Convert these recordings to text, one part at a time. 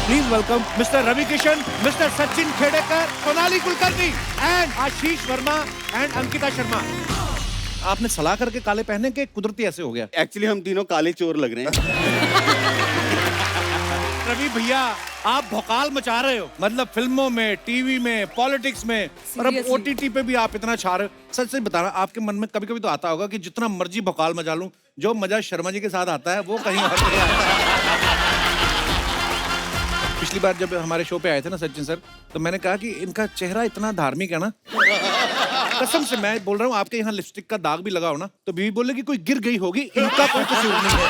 Please welcome Mr. Ravi Kishan, Mr. Sachin Khedekar, Sonali Kulkarni and Ashish Verma and Ankita Sharma. आपने सलाह करके काले पहने के कुदरती ऐसे हो गया। एक्चुअली हम तीनों काले चोर लग रहे हैं। रवि भैया आप भौकाल मचा रहे हो, मतलब फिल्मों में, टीवी में, पॉलिटिक्स में, और अब ओटीटी पे भी आप इतना छा रहे हो। सच सच बताना, आपके मन में कभी कभी तो आता होगा कि जितना मर्जी भौकाल मचा लूं, जो मजा शर्मा जी के साथ आता है वो कहीं और नहीं आता। पिछली बार जब हमारे शो पे आए थे ना सचिन सर, तो मैंने कहा कि इनका चेहरा इतना धार्मिक है ना, कसम से मैं बोल रहा हूँ, आपके यहाँ लिपस्टिक का दाग भी लगा हो ना, तो बीवी बोले कि कोई गिर गई होगी, इनका कोई कसूर नहीं है।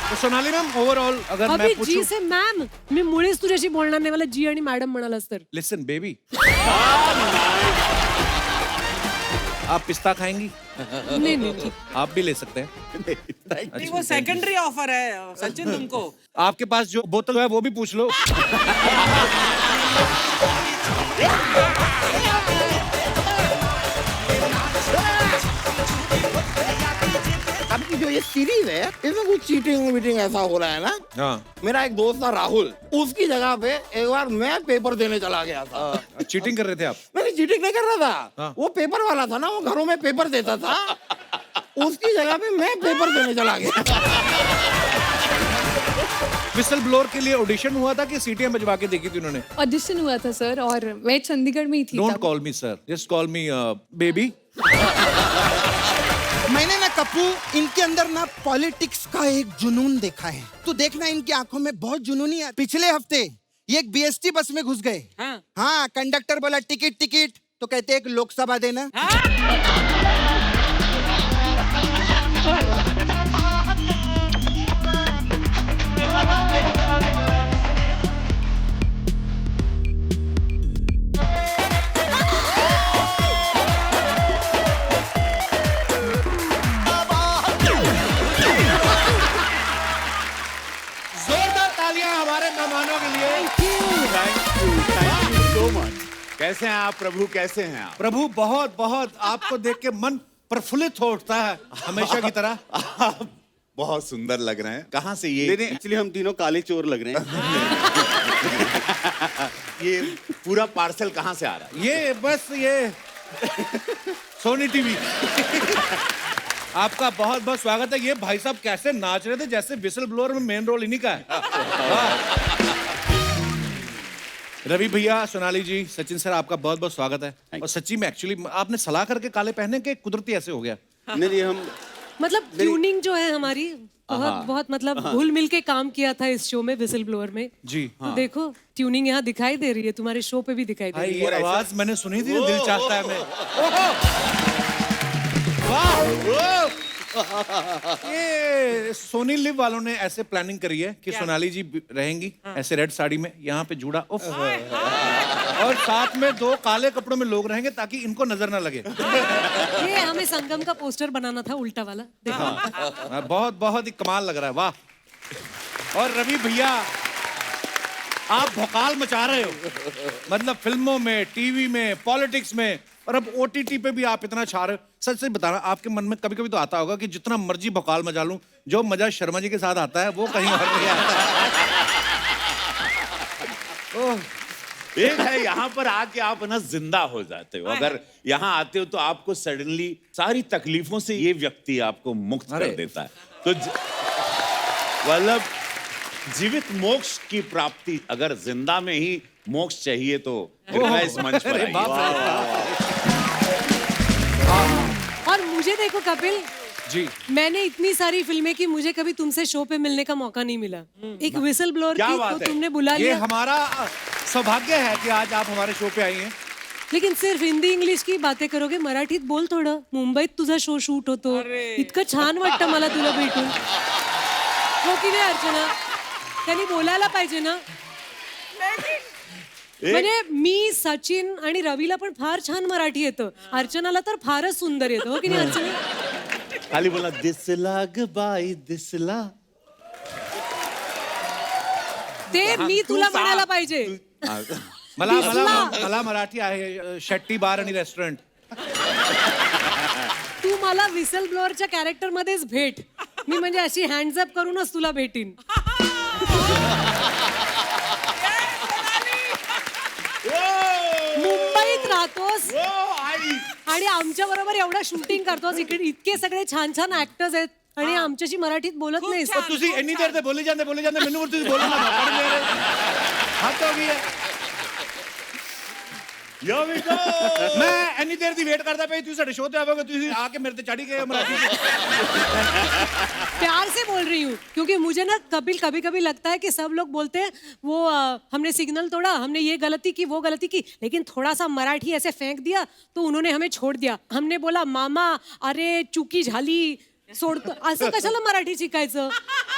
तो सोनाली मॅम ओव्हरऑल अगर मैं अभी पूछूं, जी से मॅम मी मुळीच तुझ्याशी बोलणार नाही, मला जी आणि मॅडम म्हणालास तर. लिसन बेबी, आप पिस्ता खाएंगी? नहीं नहीं आप भी ले सकते हैं। नहीं, वो सेकेंडरी ऑफर है सचिन तुमको। आपके पास जो बोतल है वो भी पूछ लो। आपकी जो ये सीरीज है इसमें कुछ चीटिंग वीटिंग ऐसा हो रहा है ना। हाँ, मेरा एक दोस्त था राहुल, उसकी जगह पे एक बार मैं पेपर देने चला गया था। चीटिंग कर रहे थे आप? मैं चीटिंग नहीं कर रहा था। हाँ। वो पेपर वाला था ना, वो घरों में पेपर देता था। उसकी जगह पे मैं पेपर देने चला गया। विसल ब्लोअर के लिए ऑडिशन हुआ था कि सीटियां बजवा के देखी थी उन्होंने? ऑडिशन हुआ था सर, और मैं चंडीगढ़ में ही थी डोंट तब। कॉल मी sir, just call me baby. मैंने ना कप्पू इनके अंदर ना पॉलिटिक्स का एक जुनून देखा है। तो देखना इनकी आंखों में बहुत जुनूनी है। पिछले हफ्ते ये एक बीएसटी बस में घुस गए। हाँ, कंडक्टर बोला टिकट टिकट, तो कहते एक लोकसभा देना। जोरदार तालियां हमारे मेहमानों के लिए। Thank you so much. कैसे हैं आप प्रभु, कैसे हैं आप? प्रभु बहुत बहुत आपको देख के मन प्रफुल्लित हो उठता है हमेशा की तरह। आप बहुत सुंदर लग रहे हैं। कहाँ से ये? एक्चुअली हम तीनों काले चोर लग रहे हैं। ये पूरा पार्सल कहाँ से आ रहा है? ये बस ये सोनी टीवी। आपका बहुत बहुत स्वागत है। ये भाई साहब कैसे नाच रहे थे जैसे विसल ब्लोअर में मेन रोल इन्हीं का है। रवि भैया, सोनाली जी, सचिन सर, आपका बहुत बहुत स्वागत है। और सच्ची में एक्चुअली आपने सलाह करके काले पहने के कुदरती ऐसे हो गया। नहीं, हम मतलब ट्यूनिंग जो है हमारी बहुत बहुत मतलब घुल मिल के काम किया था इस शो में, विसल ब्लोअर में जी। तो देखो ट्यूनिंग यहाँ दिखाई दे रही है, तुम्हारे शो पे भी दिखाई दे रही है। ये आवाज मैंने सुनी थी, दिल चाहता है मैं। वाह! ये सोनी लिव वालों ने ऐसे प्लानिंग करी है कि सोनाली जी रहेंगी ऐसे रेड साड़ी में, यहाँ पे जूड़ा उफ, और साथ में 2 काले कपड़ों में लोग रहेंगे ताकि इनको नजर ना लगे। ये हमें संगम का पोस्टर बनाना था, उल्टा वाला। देखो बहुत बहुत ही कमाल लग रहा है, वाह। और रवि भैया आप भौकाल मचा रहे हो, मतलब फिल्मों में, टीवी में, पॉलिटिक्स में, और अब ओटीटी पे भी आप इतना छा रहे हो। सच सच बताना, आपके मन में कभी कभी तो आता होगा कि जितना मर्जी भौकाल मचा लूं, जो मजा शर्मा जी के साथ आता है वो कहीं और नहीं आता। एक है यहाँ पर आके आप ना जिंदा हो जाते हो। अगर यहाँ आते हो तो आपको सडनली सारी तकलीफों से ये व्यक्ति आपको मुक्त कर देता है। तो मतलब जीवित मोक्ष की प्राप्ति, अगर जिंदा में ही मोक्ष चाहिए तो कृपया इस मंच पर आइए। और मुझे देखो कपिल जी, मैंने इतनी सारी फिल्में की, मुझे कभी तुमसे शो पे मिलने का मौका नहीं मिला। एक विसल ब्लोअर क्या की बात तो है? तुमने बुला ये लिया, हमारा सौभाग्य है कि आज आप हमारे शो पे आई हैं। लेकिन सिर्फ हिंदी इंग्लिश की बातें करोगे, मराठीत बोल थोडं। मुंबईत तुझा शो शूट होतो, इतकं छान वाटतं मला तुला भेटून, हो की नाही अर्चना? त्यांनी बोलायला पाहिजे ना. म्हणजे मी, सचिन आणि रवीला पण फार छान मराठी येतं, अर्चनाला तर फारच सुंदर येतं, हो की नाही अर्चना? खाली बोला दिसला ग बाई दिसला। ते मी तुला म्हणायला पाहिजे. मला मला मला मराठी आहे, शेट्टी बार आणि रेस्टॉरंट। तू मला विसल ब्लोअरच्या कॅरेक्टर मध्येच भेट, मी म्हणजे अशी हँड्स अप करूनच तुला भेटीन. मुंबईत राहतोस आणि आमच्या बरोबर एवढं शूटिंग करतोस, इकडे इतके सगळे छान छान ऍक्टर्स आहेत आणि आमच्याशी मराठीत बोलत नाहीस. छान. ਤੁਸੀਂ ਇੰਨੀ ਦੇਰ ਤੇ ਬੋਲੀ ਜਾਂਦੇ ਮੈਨੂੰ ਤੁਸੀਂ ਬੋਲਣਾ ਨਾ ਪੜ ਮੇਰੇ ਹੱਦ ਹੋ ਗਈ ਹੈ. Here we go. ਮੈਂ ਇੰਨੀ ਦੇਰ ਦੀ ਵੇਟ ਕਰਦਾ ਪਿਆ ਤੁਸੀਂ ਸਾਡੇ ਸ਼ੋਅ ਤੇ ਆਵੋਗੇ, ਤੁਸੀਂ ਆ ਕੇ ਮੇਰੇ ਤੇ ਚੜੀ गए मराठी में. प्यार से बोल रही हूँ क्योंकि मुझे ना कभी कभी लगता है कि सब लोग बोलते हैं वो हमने सिग्नल तोड़ा, हमने ये गलती की वो गलती की, लेकिन थोड़ा सा मराठी ऐसे फेंक दिया तो उन्होंने हमें छोड़ दिया. हमने बोला मामा अरे चुकी झाली सोडतो, असं कशाला मराठी शिकायचं.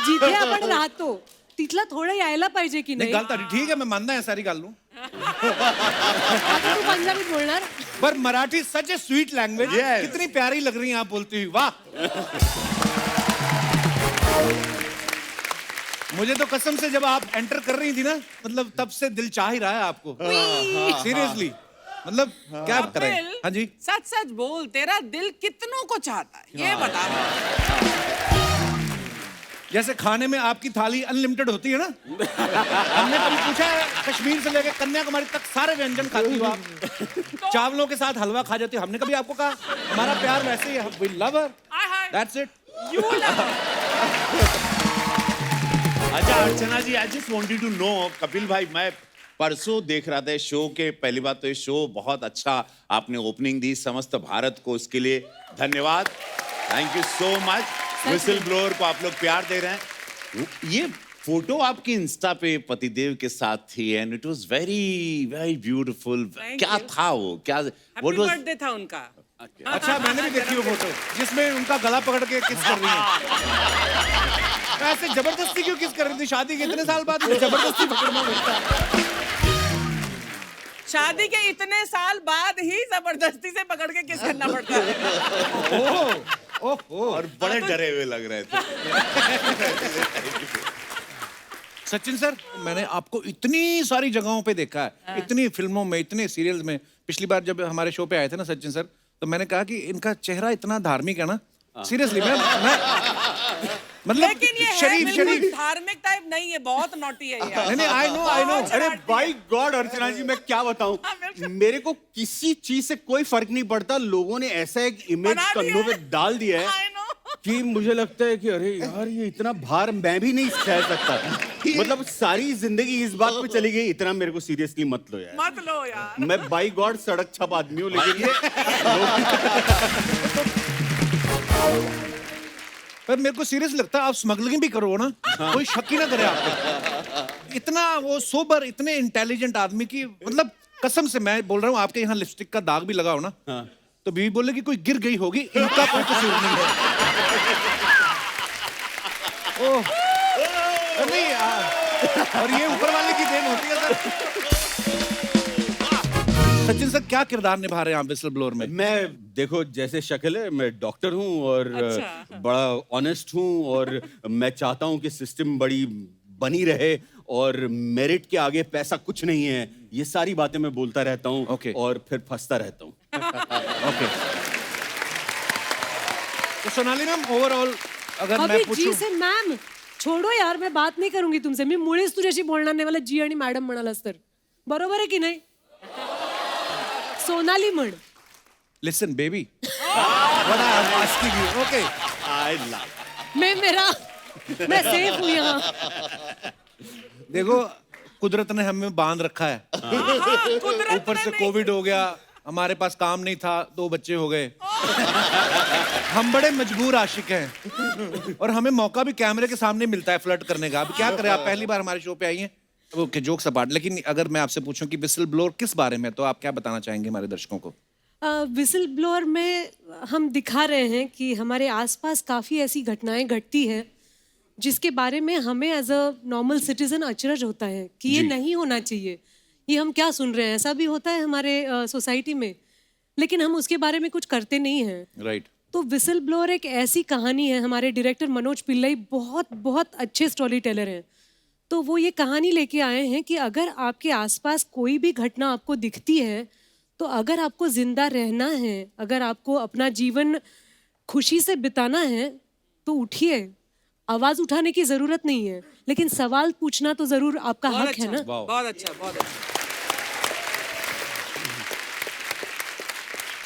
जिथे आपण राहतो तिथलं थोडं यायला पाहिजे की नहीं नाही. गल तारी ठीक है, मैं मानना है सारी गल नू, आता तू पंजाबीत बोलणार. पर मराठी सच ए स्वीट लैंग्वेज. Yes. कितनी प्यारी लग रही हैं आप बोलती हुई, वाह. मुझे तो कसम से जब आप एंटर कर रही थी ना, मतलब तब से दिल चाह ही रहा है आपको. सीरियसली मतलब क्या करें. कपिल, हाँ जी, सच सच बोल, तेरा दिल कितनों को चाहता है ये बता. जैसे खाने में आपकी थाली अनलिमिटेड होती है ना, हमने कभी पूछा है कश्मीर से लेकर कन्याकुमारी तक सारे व्यंजन खाती हो आप, चावलों के साथ हलवा खा जाती हो. हमने कभी आपको कहा हमारा प्यार वैसे ही है, we love her, that's it. अच्छा Archana ji, I just wanted to know, Kapil भाई मैं परसों देख रहा था शो के, पहली बात तो ये शो बहुत अच्छा आपने ओपनिंग दी समस्त भारत को, उसके लिए धन्यवाद. Thank you so much. Whistle blower को आप लोग प्यार दे रहे हैं. ये फोटो आपकी इंस्टा पे पतिदेव के साथ थी and it was very very beautiful. Thank क्या you. था वो, क्या हैप्पी व्हाट वाज. बर्थडे था उनका. अच्छा, मैंने भी देखी वो फोटो जिसमें उनका गला पकड़ के किस कर रही है. ऐसे जबरदस्ती क्यों किस कर रही थी? शादी के इतने साल बाद जबरदस्ती पकड़ना होता है. शादी के इतने साल बाद ही जबरदस्ती से पकड़ के किस करना पड़ता है. ओह ओह. और बड़े डरे हुए लग रहे थे. सचिन सर, मैंने आपको इतनी सारी जगहों पे देखा है, इतनी फिल्मों में, इतने सीरियल्स में. पिछली बार जब हमारे शो पे आए थे ना सचिन सर, तो मैंने कहा कि इनका चेहरा इतना धार्मिक है ना. सीरियसली मैं मतलब लेकिन ये है शरीफ बिल्कुल शरीफ. धार्मिक टाइप नहीं है, बहुत नॉटी है ये. नहीं नहीं, आई नो आई नो. अरे बाई गॉड अर्चना जी, मैं क्या बताऊं, मेरे को किसी चीज से कोई फर्क नहीं पड़ता. लोगों ने ऐसा एक इमेज बना दिया कन्नों पे है। डाल दिया है I know. कि मुझे लगता है कि अरे यार ये इतना भार मैं भी नहीं सह सकता. मतलब सारी जिंदगी इस बात पे चली गई. इतना मेरे को सीरियसली मत लो यार. मत लो यार. मैं बाई गॉड सड़क छप आदमी हूँ, लेकिन ये पर मेरे को सीरियस लगता है आप स्मगलिंग भी करो ना, कोई शक ही ना करे आपको. इतना वो सोबर, इतने इंटेलिजेंट आदमी की, मतलब कसम से मैं बोल रहा हूँ, आपके यहाँ लिपस्टिक का दाग भी लगा हो ना, तो बीवी बोले कि कोई गिर गई होगी, इनका कोई कसूर नहीं है. ओह नहीं, और ये ऊपर वाले की देन होती है सर. सचिन सर, क्या किरदार निभा रहे हैं आप विसल ब्लोअर में? मैं देखो जैसे शक्ल है, मैं डॉक्टर हूँ और अच्छा। बड़ा ऑनेस्ट हूँ और मैं चाहता हूँ कि सिस्टम बड़ी बनी रहे और मेरिट के आगे पैसा कुछ नहीं है. ये सारी बातें मैं बोलता रहता हूँ Okay. और फिर फंसता रहता हूँ. ओके. तो सोनाली मैम, ओवरऑल अगर अभी मैं जी पूछूं, से मॅम छोडो यार, मैं बात नहीं करूंगी तुमसे. मी मुळीच तुझ्याशी बोलणार नाही. मला जी आणि मॅडम म्हणालास तर बरोबर आहे की नाही. सोनाली म्हण. Listen baby, what I am asking you. Okay, I love. मैं सेफ हूँ यहाँ. देखो कुदरत ने हमें बांध रखा है. ऊपर से कोविड हो गया, हमारे पास काम नहीं था, 2 बच्चे हो गए. हम बड़े मजबूर आशिक हैं और हमें मौका भी कैमरे के सामने मिलता है फ्लर्ट करने का. अब क्या करें, आप पहली बार हमारे शो पे आई हैं. ओके, जोक्स अपार्ट, लेकिन अगर मैं आपसे पूछूं कि विसल ब्लोअर किस बारे में, तो आप क्या बताना चाहेंगे हमारे दर्शकों को? विसल ब्लोअर में हम दिखा रहे हैं कि हमारे आसपास काफ़ी ऐसी घटनाएं घटती हैं जिसके बारे में हमें एज अ नॉर्मल सिटीजन अचरज होता है कि ये नहीं होना चाहिए. ये हम क्या सुन रहे हैं, ऐसा भी होता है हमारे सोसाइटी में, लेकिन हम उसके बारे में कुछ करते नहीं हैं. राइट. तो विसल ब्लोअर एक ऐसी कहानी है. हमारे डायरेक्टर मनोज पिल्लई बहुत बहुत अच्छे स्टोरी टेलर हैं. तो वो ये कहानी लेके आए हैं कि अगर आपके आसपास कोई भी घटना आपको दिखती है, तो अगर आपको जिंदा रहना है, अगर आपको अपना जीवन खुशी से बिताना है, तो उठिए. आवाज उठाने की जरूरत नहीं है. लेकिन सवाल पूछना तो जरूर आपका बहुत हक है ना। बहुत अच्छा, बहुत अच्छा।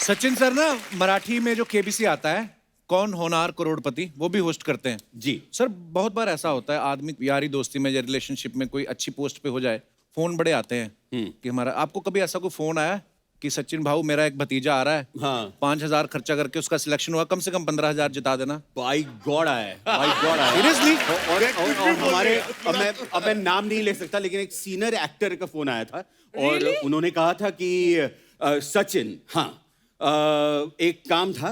सचिन सर ना मराठी में जो केबीसी आता है, कौन होनार करोड़पति, वो भी होस्ट करते हैं। जी सर बहुत बार ऐसा होता है, आदमी यारी दोस्ती में या रिलेशनशिप में कोई अच्छी पोस्ट पे हो जाए, फोन बड़े आते हैं कि हमारा, आपको कभी ऐसा कोई फोन आया कि सचिन भाऊ मेरा एक भतीजा आ रहा है, हाँ 5,000 खर्चा करके उसका सिलेक्शन हुआ, कम से कम 15,000 जिता देना। बाई गॉड आया है, बाई गॉड आया है। सीरियसली? और हमारे अब मैं नाम नहीं ले सकता, लेकिन एक सीनियर एक्टर का फोन आया था और उन्होंने कहा था कि सचिन, हाँ एक काम था,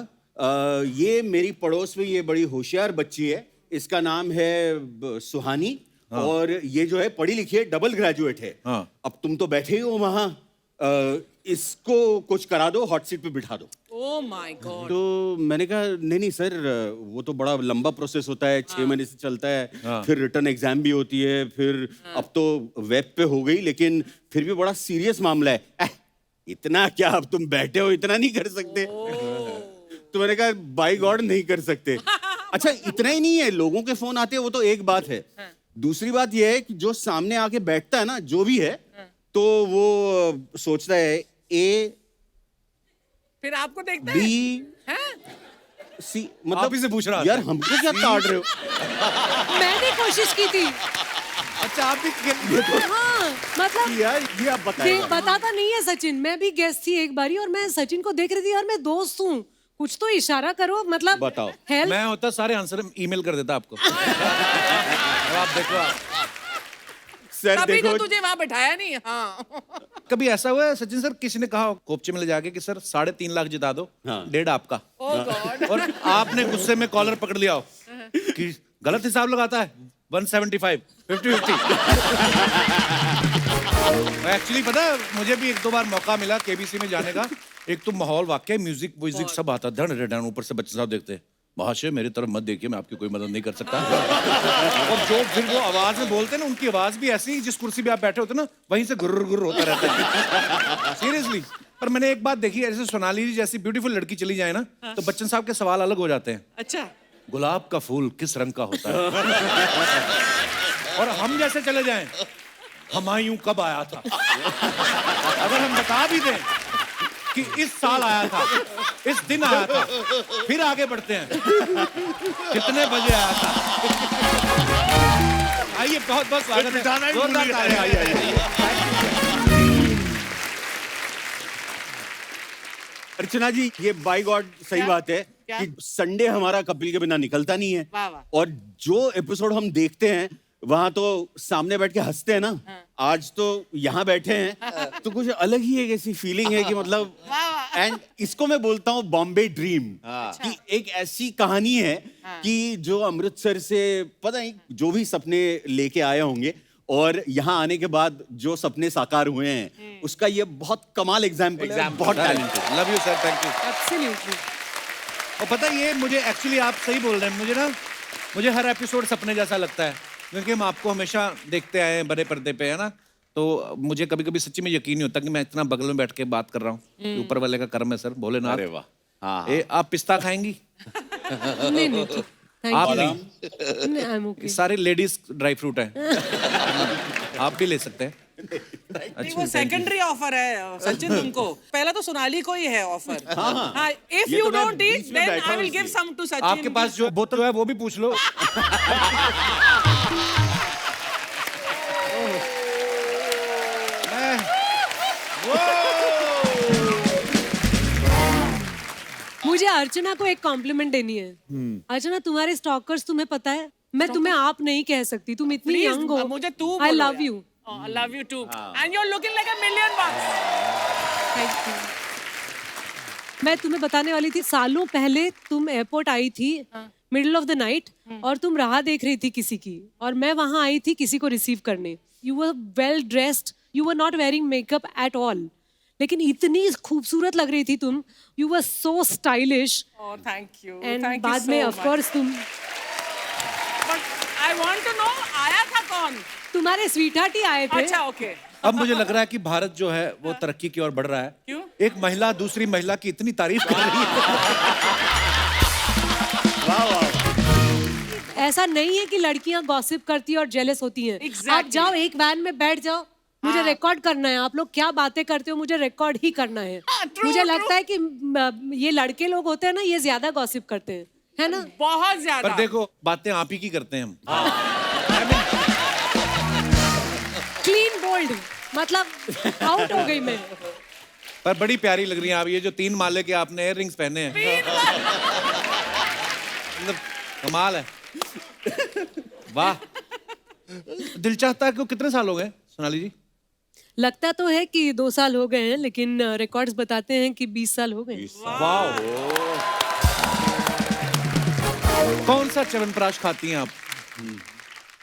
ये मेरी पड़ोस में ये बड़ी होशियार बच्ची है, इसका नाम है सुहानी, और ये जो है पढ़ी लिखी है, डबल ग्रेजुएट है। हाँ। अब तुम तो बैठे ही हो वहां, इसको कुछ करा दो, हॉट सीट पे बिठा दो। Oh my God. तो मैंने कहा नहीं सर, वो तो बड़ा लंबा प्रोसेस होता है, 6 महीने से चलता है, फिर रिटर्न एग्जाम भी होती है, फिर अब तो वेब पे हो गई, लेकिन फिर भी बड़ा सीरियस मामला है। इतना क्या, अब तुम बैठे हो इतना नहीं कर सकते? तो मैंने कहा बाय गॉड नहीं कर सकते। अच्छा इतना ही नहीं है, लोगों के फोन आते हैं वो तो एक बात है, दूसरी बात ये है कि जो सामने आके बैठता है ना, जो भी है, तो वो सोचता है ए फिर आपको देखता है? बी सी, मतलब आप ही से पूछ रहा था। यार हमको क्या ताड़ रहे हो? मैं भी कोशिश की थी। अच्छा आप भी हाँ, मतलब यार ये आप बताइए। बताता नहीं है सचिन, मैं भी गेस्ट थी एक बारी और मैं सचिन को देख रही थी, यार मैं दोस्त हूँ, कुछ तो इशारा करो, मतलब बताओ। हेल्प। मैं होता सारे आंसर ईमेल कर देता आपको। अब आप देखो सर तभी देखो, तो तुझे वहां बैठाया नहीं। हाँ। कभी ऐसा हुआ है सचिन सर, किसी ने कहा कोपचे में ले जाके कि सर 3.5 लाख जिता दो, हाँ। 1.5 आपका, ओह गॉड। और आपने गुस्से में कॉलर पकड़ लिया हो कि गलत हिसाब लगाता है, 175 50-50। एक्चुअली पता है, मुझे भी 1-2 बार मौका मिला केबीसी में जाने का। एक तो माहौल वाकई म्यूजिक सब आता, धड़ ऊपर से बच्चे साहब देखते हैं, महाशय मेरी तरफ मत देखिए, मैं आपकी कोई मदद नहीं कर सकता। और जो फिर वो आवाज में बोलते हैं ना, उनकी आवाज भी ऐसी, जिस कुर्सी पे आप बैठे होते ना, वहीं से गुर्र गुर्र होता रहता है। सीरियसली। पर मैंने एक बात देखी, ऐसे सोनाली जी जैसी ब्यूटीफुल लड़की चली जाए ना, तो बच्चन साहब के सवाल अलग हो जाते हैं। अच्छा। गुलाब का फूल किस रंग का होता है? और हम जैसे चले जाएं, हुमायूं कब आया था? अगर हम बता भी दें कि इस साल आया था, इस दिन आया था, फिर आगे बढ़ते हैं, कितने बजे आया था? आइए, बहुत बहुत स्वागत है, जोरदार तालियां, आइए। अर्चना जी ये बाय गॉड सही क्या? बात है क्या? कि संडे हमारा कपिल के बिना निकलता नहीं है, वाह, वाह। और जो एपिसोड हम देखते हैं वहां तो सामने बैठ के हंसते हैं ना, आज तो यहाँ बैठे हैं तो कुछ अलग ही एक ऐसी फीलिंग है कि मतलब, एंड इसको मैं बोलता हूँ बॉम्बे ड्रीम, कि एक ऐसी कहानी है कि जो अमृतसर से पता नहीं जो भी सपने लेके आए होंगे, और यहाँ आने के बाद जो सपने साकार हुए हैं, उसका ये बहुत कमाल एग्जाम्पल है, बहुत talented. Love you sir, thank you. Absolutely. और पता है, ये मुझे एक्चुअली आप सही बोल रहे हैं, मुझे हर एपिसोड सपने जैसा लगता है, क्योंकि हम आपको हमेशा देखते आए हैं बड़े पर्दे पे, है ना, तो मुझे कभी कभी सच्ची में यकीन नहीं होता कि मैं इतना बगल में बैठ के बात कर रहा हूँ। ऊपर वाले का कर्म है सर, भोलेनाथ। अरे वाह। हाँ, ए, आप पिस्ता खाएंगी? नहीं नहीं ठीक, थैंक आप यू। नहीं, आई एम ओके। सारे लेडीज ड्राई फ्रूट हैं। आप भी ले सकते हैं। नहीं, वो सेकेंडरी ऑफर है सचिन तुमको, पहला तो सोनाली को ही है ऑफर। हाँ, इफ ये यू तो मैं डोंट ईट बीच में देन बैठा आई हूँ विल गिव इसलिए। सम टू सचिन। आपके पास जो बोतल है वो भी पूछ लो। मुझे अर्चना को एक कॉम्प्लीमेंट देनी है। अर्चना, तुम्हारे स्टॉकर्स तुम्हें पता है, मैं तुम्हें आप नहीं कह सकती, तुम इतनी Please, यंग हो। मुझे तू आई बोलो लव यार। You. I love you too. And you're looking like $1,000,000 thank you. मैं तुम्हें बताने वाली थी, सालों पहले तुम एयरपोर्ट आई थी मिडिल ऑफ द नाइट, और तुम राह देख रही थी किसी की, और मैं वहां आई थी किसी को रिसीव करने। You were well dressed, you were not wearing makeup at all, लेकिन इतनी खूबसूरत लग रही थी तुम। You were so stylish. Oh, thank you. And Thank you बाद so में much. ऑफ कोर्स तुम, But I want to know, आया था कौन? तुम्हारे स्वीटहार्ट ही आए थे। अच्छा, okay. अब मुझे लग रहा है कि भारत जो है वो तरक्की की ओर बढ़ रहा है। क्यों? एक महिला दूसरी महिला की इतनी तारीफ कर रही है। ऐसा नहीं है कि लड़कियां गॉसिप करती है और जेलस होती हैं। आप जाओ एक वैन में बैठ जाओ, मुझे रिकॉर्ड करना है, आप लोग क्या बातें करते हो मुझे रिकॉर्ड ही करना है। मुझे लगता है कि ये लड़के लोग होते हैं ना, ये ज्यादा गॉसिप करते हैं, है ना? बहुत ज्यादा। पर देखो बातें आप ही की करते हैं हम। क्लीन बोल्ड, मतलब आउट हो गई मैं। पर बड़ी प्यारी लग रही हैं आप, ये जो 3 माले के आपने इयर रिंग्स पहने हैं, मतलब कमाल है। वाह। दिल चाहता है कि कितने साल हो गए सोनाली जी? लगता तो है कि 2 साल हो गए हैं, लेकिन रिकॉर्ड्स बताते हैं कि 20 साल हो गए। वाह। कौन सा च्यवनप्राश खाती हैं आप?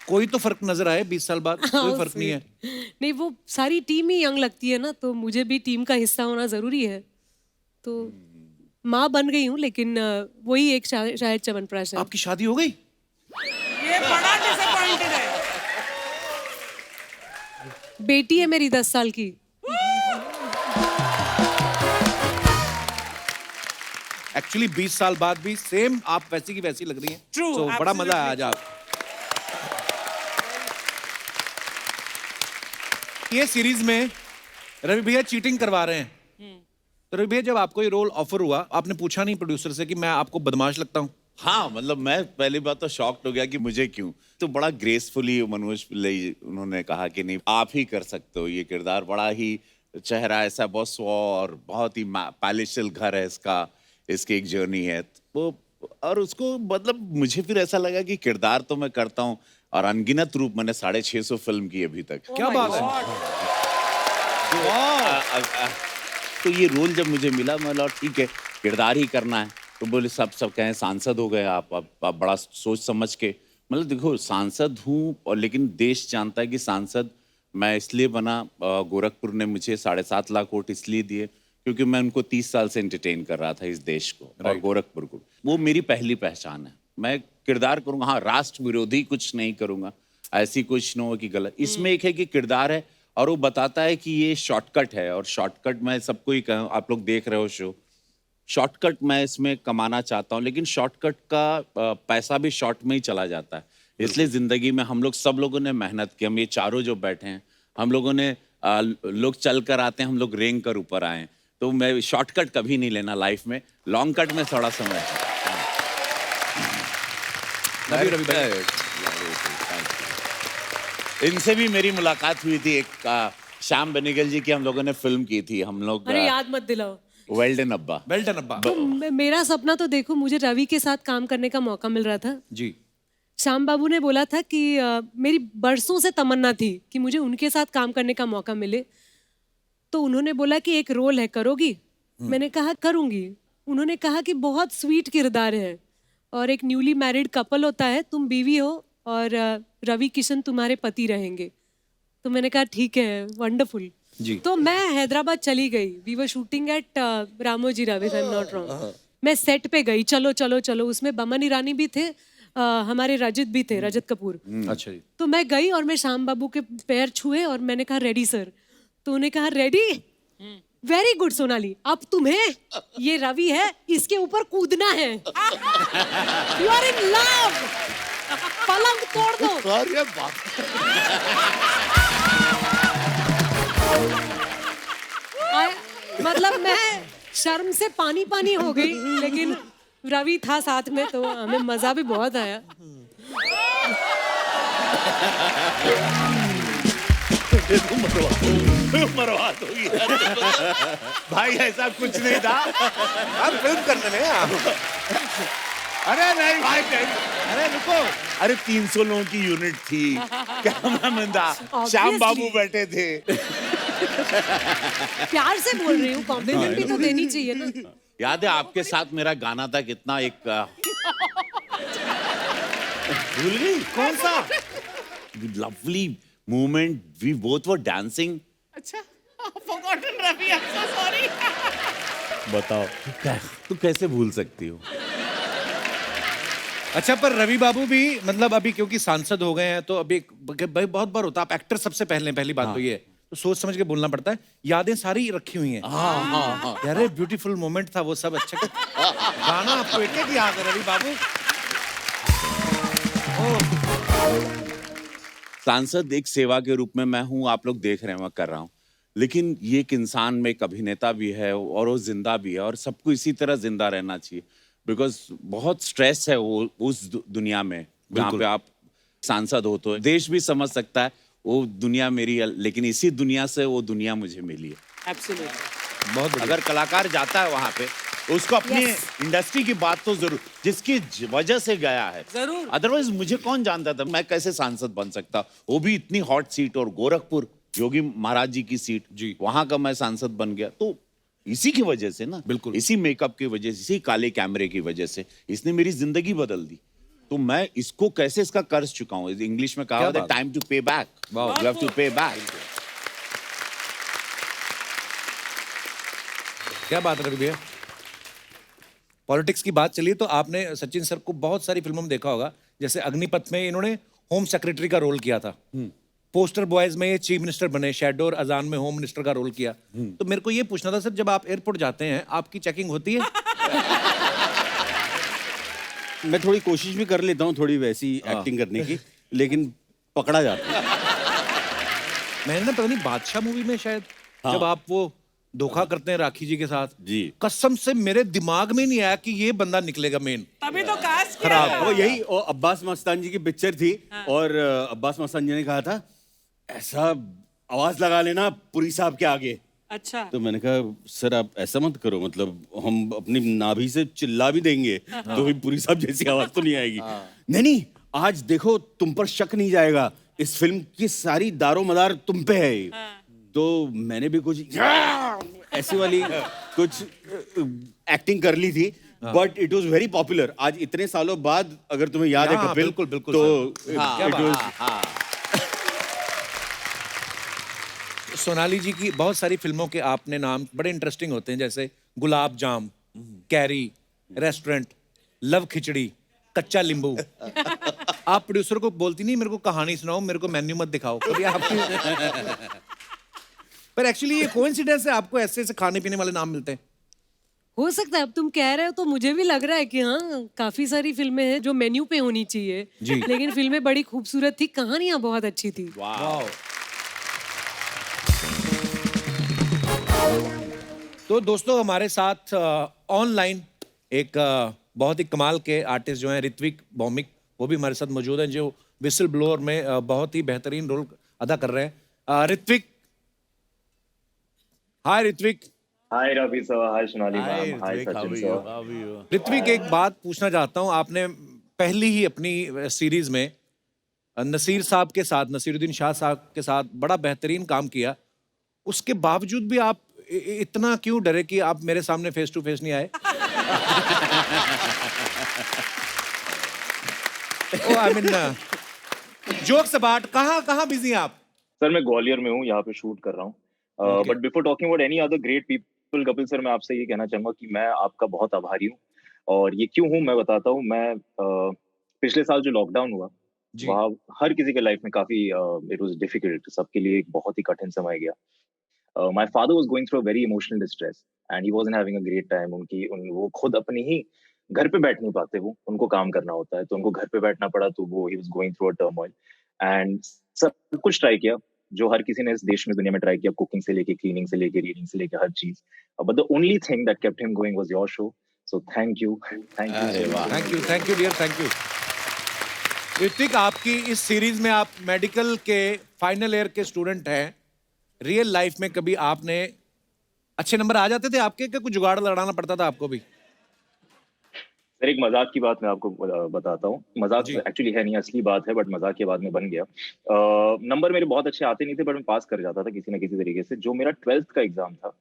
कोई तो फर्क नजर आए 20 साल बाद? कोई फर्क नहीं है? नहीं, वो सारी टीम ही यंग लगती है ना, तो मुझे भी टीम का हिस्सा होना जरूरी है। तो माँ बन गई हूँ, लेकिन वही एक शायद च्यवनप्राश है। आपकी शादी हो गई? ये बड़ा डिसअपॉइंटेड है। बेटी है मेरी 10 साल की। एक्चुअली 20 साल बाद भी सेम आप वैसी की वैसी लग रही हैं। True, तो बड़ा मजा आया आज आप। ये सीरीज में रवि भैया चीटिंग करवा रहे हैं। तो रवि भैया, जब आपको ये रोल ऑफर हुआ, आपने पूछा नहीं प्रोड्यूसर से कि मैं आपको बदमाश लगता हूँ? हाँ, मतलब मैं पहली बात तो शॉक्ड हो गया कि मुझे क्यों। तो बड़ा ग्रेसफुली मनोज पिल्लई उन्होंने कहा कि नहीं, आप ही कर सकते हो ये किरदार। बड़ा ही चेहरा ऐसा बहुत स्व और बहुत ही पैलेशियल घर है इसका, इसकी एक जर्नी है वो। और उसको मतलब मुझे फिर ऐसा लगा कि किरदार तो मैं करता हूँ, और अनगिनत रूप मैंने 650 फिल्म की अभी तक। क्या बात है। तो ये रोल जब मुझे मिला, मैं बोला ठीक है किरदार ही करना है। तो बोले सब कहें सांसद हो गए आप बड़ा सोच समझ के। मतलब देखो सांसद हूँ, और लेकिन देश जानता है कि सांसद मैं इसलिए बना, गोरखपुर ने मुझे 7.5 लाख वोट इसलिए दिए क्योंकि मैं उनको 30 साल से एंटरटेन कर रहा था इस देश को और गोरखपुर को। वो मेरी पहली पहचान है। मैं किरदार करूँगा, हाँ राष्ट्र विरोधी कुछ नहीं करूँगा, ऐसी कुछ न हो कि गलत। इसमें एक है कि किरदार है और वो बताता है कि ये शॉर्टकट है, और शॉर्टकट मैं सबको ही कहूँ, आप लोग देख रहे हो शो, शॉर्टकट मैं इसमें कमाना चाहता हूँ, लेकिन शॉर्टकट का पैसा भी शॉर्ट में ही चला जाता है। इसलिए जिंदगी में हम लोग सब लोगों ने मेहनत की। हम ये चारों जो बैठे हैं, हम लोगों ने लोग चल कर आते हैं, हम लोग रेंग कर ऊपर आए। तो मैं शॉर्टकट कभी नहीं लेना लाइफ में, लॉन्ग कट में थोड़ा समय। इनसे भी मेरी मुलाकात हुई थी, एक श्याम बेनेगल जी की हम लोगों ने फिल्म की थी हम लोग। अरे याद मत दिलाओ। वेल डन अब्बा। वेल डन अब्बा। तो मेरा सपना तो देखो, मुझे रवि के साथ काम करने का मौका मिल रहा था जी। श्याम बाबू ने बोला था कि मेरी बरसों से तमन्ना थी कि मुझे उनके साथ काम करने का मौका मिले। तो उन्होंने बोला कि एक रोल है, करोगी? मैंने कहा करूंगी। उन्होंने कहा कि बहुत स्वीट किरदार है और एक न्यूली मैरिड कपल होता है, तुम बीवी हो और रवि किशन तुम्हारे पति रहेंगे। तो मैंने कहा ठीक है, वंडरफुल जी। तो मैं हैदराबाद चली गई। We were shooting at Ramoji Rao, if I am not wrong. मैं सेट पे गई, चलो चलो चलो, उसमें बमन ईरानी भी थे, हमारे रजत भी थे, रजत कपूर। अच्छा जी। तो मैं गई और मैं श्याम बाबू के पैर छुए और मैंने कहा रेडी सर। तो उन्हें कहा रेडी, वेरी गुड सोनाली, अब तुम्हें ये रवि है, इसके ऊपर कूदना है। यू आर इन लव, पलंग तोड़ दो। अरे बाप। मतलब मैं शर्म से पानी पानी हो गई, लेकिन रवि था साथ में तो हमें मजा भी बहुत आया। मरवा दोगी भाई, ऐसा कुछ नहीं था। आप फिल्म करने में आप। अरे नहीं भाई नहीं। अरे रुको, अरे 300 लोगों की यूनिट थी, कैमरामैन था, श्याम बाबू बैठे थे। प्यार से बोल रही हूँ, कॉम्प्लीमेंट भी तो देनी चाहिए ना। याद है आपके साथ मेरा गाना था कितना, एक भूल गई कौन सा lovely moment, we both were dancing. अच्छा, forgotten Ravi, I'm so sorry। बताओ तू कैसे भूल सकती हो। अच्छा, पर रवि बाबू भी मतलब अभी क्योंकि सांसद हो गए हैं, तो अभी भाई बहुत बार होता है, आप एक्टर सबसे पहली बात तो ये है, तो सोच समझ के बोलना पड़ता है। यादें सारी रखी हुई हैं। यार ब्यूटीफुल मोमेंट था वो सब। अच्छा गाना आपको एक याद है रवि बाबू? सांसद एक सेवा के रूप में मैं हूं, आप लोग देख रहे हैं मैं कर रहा हूं, लेकिन ये एक इंसान में एक अभिनेता भी है और वो जिंदा भी है और सबको इसी तरह जिंदा रहना चाहिए बिकॉज बहुत स्ट्रेस है वो उस दुनिया में जहाँ पे आप सांसद हो तो देश भी समझ सकता है वो दुनिया मेरी है, लेकिन इसी दुनिया से वो दुनिया मुझे मिली है। एब्सोल्युटली। बहुत बढ़िया। अगर कलाकार जाता है वहां पे उसको अपनी इंडस्ट्री की बात तो जरूर जिसकी वजह से गया है जरूर। अदरवाइज मुझे कौन जानता था मैं कैसे सांसद बन सकता, वो भी इतनी हॉट सीट और गोरखपुर योगी महाराज जी की सीट जी। वहां का मैं सांसद बन गया तो इसी की वजह से ना, बिल्कुल। इसी मेकअप की वजह से, इसी काले कैमरे की वजह से इसने मेरी जिंदगी बदल दी। तो मैं इसको कैसे इसका कर्ज चुकाऊं, इंग्लिश में कहा बात? टाइम टू पे बैक, यू हैव टू पे बैक। क्या बात है रवि भैया। पॉलिटिक्स की बात चली तो आपने सचिन सर को बहुत सारी फिल्मों में देखा होगा, जैसे अग्निपथ में इन्होंने होम सेक्रेटरी का रोल किया था, पोस्टर बॉयज में ये चीफ मिनिस्टर बने, शैडो और अजान में होम मिनिस्टर का रोल किया। तो मेरे को ये पूछना था सर, जब आप एयरपोर्ट जाते हैं आपकी चेकिंग होती है? मैं थोड़ी कोशिश भी कर लेता हूँ थोड़ी वैसी एक्टिंग करने की, लेकिन पकड़ा जाता है। मैंने ना पता नहीं बादशाह मूवी में शायद जब आप वो धोखा करते हैं राखी जी के साथ, जी। कसम से मेरे दिमाग में नहीं आया कि ये बंदा निकलेगा मेन। तभी तो कास्ट किया खराब। है। वो यही अब्बास मस्तान जी की पिक्चर थी और अब्बास मस्तान जी ने कहा था ऐसा आवाज लगा लेना पुरी साहब के आगे। अच्छा। तो मैंने कहा सर आप ऐसा मत करो, मतलब हम अपनी नाभि से चिल्ला भी देंगे तो भी पुरी साहब जैसी आवाज तो नहीं आएगी। नहीं नहीं, आज देखो तुम पर शक नहीं जाएगा, इस फिल्म की सारी दारो मदार तुम पे है। तो मैंने भी कुछ ऐसी वाली कुछ एक्टिंग कर ली थी, but it was very popular. आज इतने सालों बाद अगर तुम्हें याद है हाँ, कपिल, बिल्कुल, बिल्कुल तो क्या it बात was- सोनाली जी की बहुत सारी फिल्मों के आपने नाम बड़े इंटरेस्टिंग होते हैं, जैसे गुलाब जाम, कैरी, रेस्टोरेंट, लव खिचड़ी, कच्चा लींबू। आप प्रोड्यूसर को बोलती नहीं मेरे को कहानी सुनाओ, मेरे को मेन्यू मत दिखाओ कभी आपकी। पर एक्चुअली ये कोइंसिडेंस है, आपको ऐसे ऐसे खाने पीने वाले नाम मिलते हैं। हो सकता है, अब तुम कह रहे हो तो मुझे भी लग रहा है कि हाँ काफी सारी फिल्में हैं जो मेन्यू पे होनी चाहिए, लेकिन फिल्में बड़ी खूबसूरत थी, कहानियां बहुत अच्छी थी। तो दोस्तों हमारे साथ ऑनलाइन एक बहुत ही कमाल के आर्टिस्ट जो हैं ऋत्विक भौमिक, वो भी हमारे साथ मौजूद हैं, जो विसल ब्लोअर में बहुत ही बेहतरीन रोल अदा कर रहे हैं। ऋत्विक, हाय ऋत्विक। हाय रवि सर, हाय सोनाली मैम, हाय सचिन सर। ऋत्विक, एक बात पूछना चाहता हूँ, आपने पहली ही अपनी सीरीज में नसीर साहब के साथ, नसीरुद्दीन शाह साहब के साथ बड़ा बेहतरीन काम किया, उसके बावजूद भी आप इतना क्यों डरे कि आप मेरे सामने फेस टू फेस नहीं आए? आई मीन जोक्स अबाउट, कहाँ बिजी हैं आप? सर मैं ग्वालियर में हूँ, यहाँ पे शूट कर रहा हूँ। But before talking about any other great people, Kapil sir, मैं आपसे ये कहना चाहूंगा कि मैं आपका बहुत आभारी हूँ। और ये क्यों हूँ मैं बताता हूँ। मैं पिछले साल जो लॉकडाउन हुआ वहाँ हर किसी के लाइफ में काफी इट वाज डिफिकल्ट, सबके लिए एक बहुत ही कठिन समय गया। My father was going through a very emotional distress and he wasn't having a great time. वो खुद अपनी ही घर पे बैठ नहीं पाते, वो उनको काम करना होता है, तो उनको घर पे बैठना पड़ा, तो वो he was going through a turmoil and सब कुछ ट्राई किया जो हर किसी ने इस देश में दुनिया में ट्राई किया, कुकिंग से लेके, क्लीनिंग से लेके, रीडिंग से लेके, हर चीज। But the only thing that kept him going was your show. So thank you dear, thank you. Hrithik, आपकी इस सीरीज में आप मेडिकल के फाइनल ईयर के स्टूडेंट हैं। रियल लाइफ में कभी आपने अच्छे नंबर आ जाते थे आपके, क्या कुछ जुगाड़ लड़ाना पड़ता था आपको भी? सर एक मजाक की बात मैं आपको बताता हूँ। मजाक एक्चुअली है नहीं, असली बात है, बट मजाक के बाद में बन गया। नंबर मेरे बहुत अच्छे आते नहीं थे, बट मैं पास कर जाता था किसी ना किसी तरीके से। जो मेरा 12th का एग्जाम था,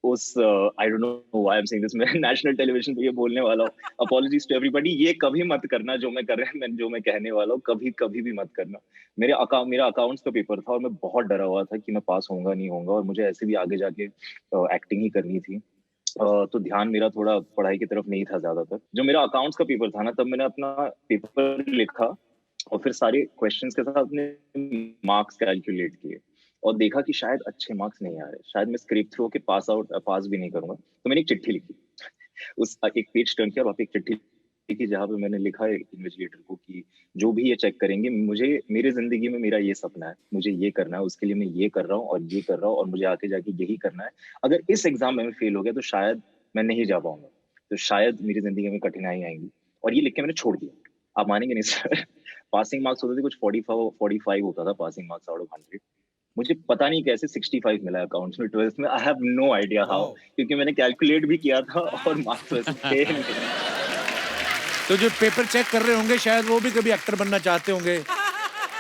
उस I don't know why I am saying this, मैं नेशनल टेलीविजन पे ये बोलने वाला हूँ, अपॉलॉजीज टू एवरीबॉडी, ये कभी मत करना जो मैं कर रहा हूँ, जो मैं कहने वाला हूँ, कभी भी मत करना। मेरा अकाउंट्स का पेपर था और मैं बहुत डरा हुआ था कि मैं पास होऊंगा नहीं होऊंगा, और मुझे ऐसे भी आगे जाके एक्टिंग ही करनी थी। तो ध्यान मेरा थोड़ा पढ़ाई की तरफ नहीं था ज्यादातर। जो मेरा अकाउंट्स का पेपर था ना, तब मैंने अपना पेपर लिखा और फिर सारे क्वेश्चंस के साथ अपने मार्क्स कैलकुलेट किए और देखा कि शायद अच्छे मार्क्स नहीं आ रहे, शायद मैं स्क्रीप थ्रू के पास भी नहीं करूंगा। तो मैंने एक चिट्ठी लिखी, उस एक पेज टर्न किया और वहाँ पे एक चिट्ठी कि जहाँ पे मैंने लिखा है इन्वेस्टिगेटर को कि जो भी ये चेक करेंगे, मुझे मेरी जिंदगी में मेरा ये सपना है, मुझे ये करना है, उसके लिए मैं ये कर रहा हूँ और ये कर रहा हूँ और मुझे आगे जाके यही करना है। अगर इस एग्जाम में मैं फेल हो गया तो शायद मैं नहीं जा पाऊंगा, तो शायद मेरी जिंदगी में कठिनाई आएंगी, और ये लिख के मैंने छोड़ दिया। आप मानेंगे नहीं सर, पासिंग मार्क्स होते थे कुछ 45 होता था पासिंग मार्क्स आउट ऑफ 100। मुझे पता नहीं कैसे 65 मिला अकाउंट्स में 12th में। I have no idea how, क्योंकि मैंने कैलकुलेट भी किया था और मार्क्स वैसे थे नहीं। तो जो पेपर चेक कर रहे होंगे शायद वो भी कभी एक्टर बनना चाहते होंगे।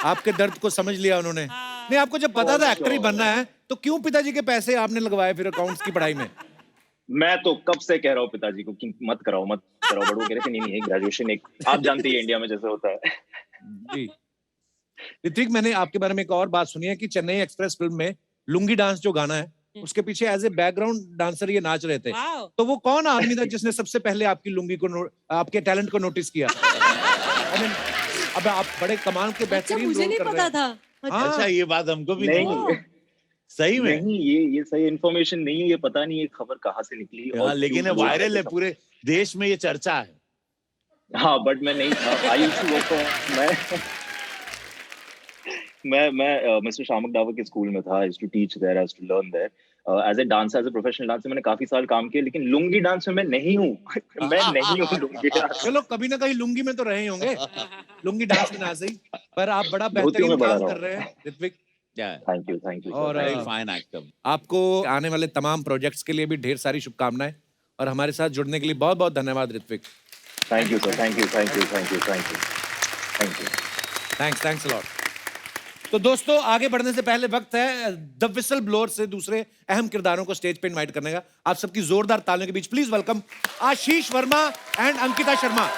आपके दर्द को समझ लिया उन्होंने। नहीं, आपको जब पता था एक्टर ही बनना है तो क्यों पिताजी के पैसे आपने लगवाए फिर अकाउंट्स की पढ़ाई में? मैं तो कब से कह रहा हूँ पिताजी को कि मत कराओ मत कराओ, बट वो कह रहे थे नहीं ग्रेजुएशन एक, आप जानते हैं इंडिया में जैसे होता है। जी ऋत्विक, मैंने आपके बारे में एक और बात सुनी है कि चेन्नई एक्सप्रेस फिल्म में लुंगी डांस जो गाना है उसके पीछे एज ए बैकग्राउंड डांसर ये नाच रहे थे। तो वो कौन आदमी था जिसने सबसे पहले आपकी लुंगी को आपके टैलेंट को नोटिस किया? I mean, अब आप बड़े कमाल के बेहतरीन मुझे रोल नहीं कर रहे पता हैं। था। हाँ। अच्छा, ये बात हमको भी नहीं नहीं सही में। नहीं, ये सही इन्फॉर्मेशन नहीं है, ये पता नहीं ये खबर कहाँ से निकली। हाँ, लेकिन ये वायरल है, पूरे देश में ये चर्चा है। हाँ, बट मैं नहीं था। आई यूज्ड टू वर्क मैं मिस्टर शामक डावर के स्कूल में था। I used to teach there, I used to learn there as a dancer, as a professional dancer. मैंने काफी साल काम किया, लेकिन लुंगी डांस में मैं नहीं हूँ। मैं नहीं हूँ लुंगी डांस। चलो कभी ना कहीं लुंगी में तो रहे ही होंगे, लुंगी डांस में ना सही, पर आप बड़ा बेहतरीन में बड़ा काम रहा कर रहे हैं ऋत्विक। थैंक यू और फाइन एक्टर। आपको आने वाले तमाम प्रोजेक्ट्स के लिए भी ढेर सारी शुभकामनाएं, और हमारे साथ जुड़ने के लिए बहुत बहुत धन्यवाद Hrithik. Thank you sir, thank you thanks a lot. तो दोस्तों, आगे बढ़ने से पहले वक्त है द विसल ब्लोअर से दूसरे अहम किरदारों को स्टेज पे इनवाइट करने का। आप सबकी जोरदार तालियों के बीच please welcome Ashish Verma and Ankita Sharma.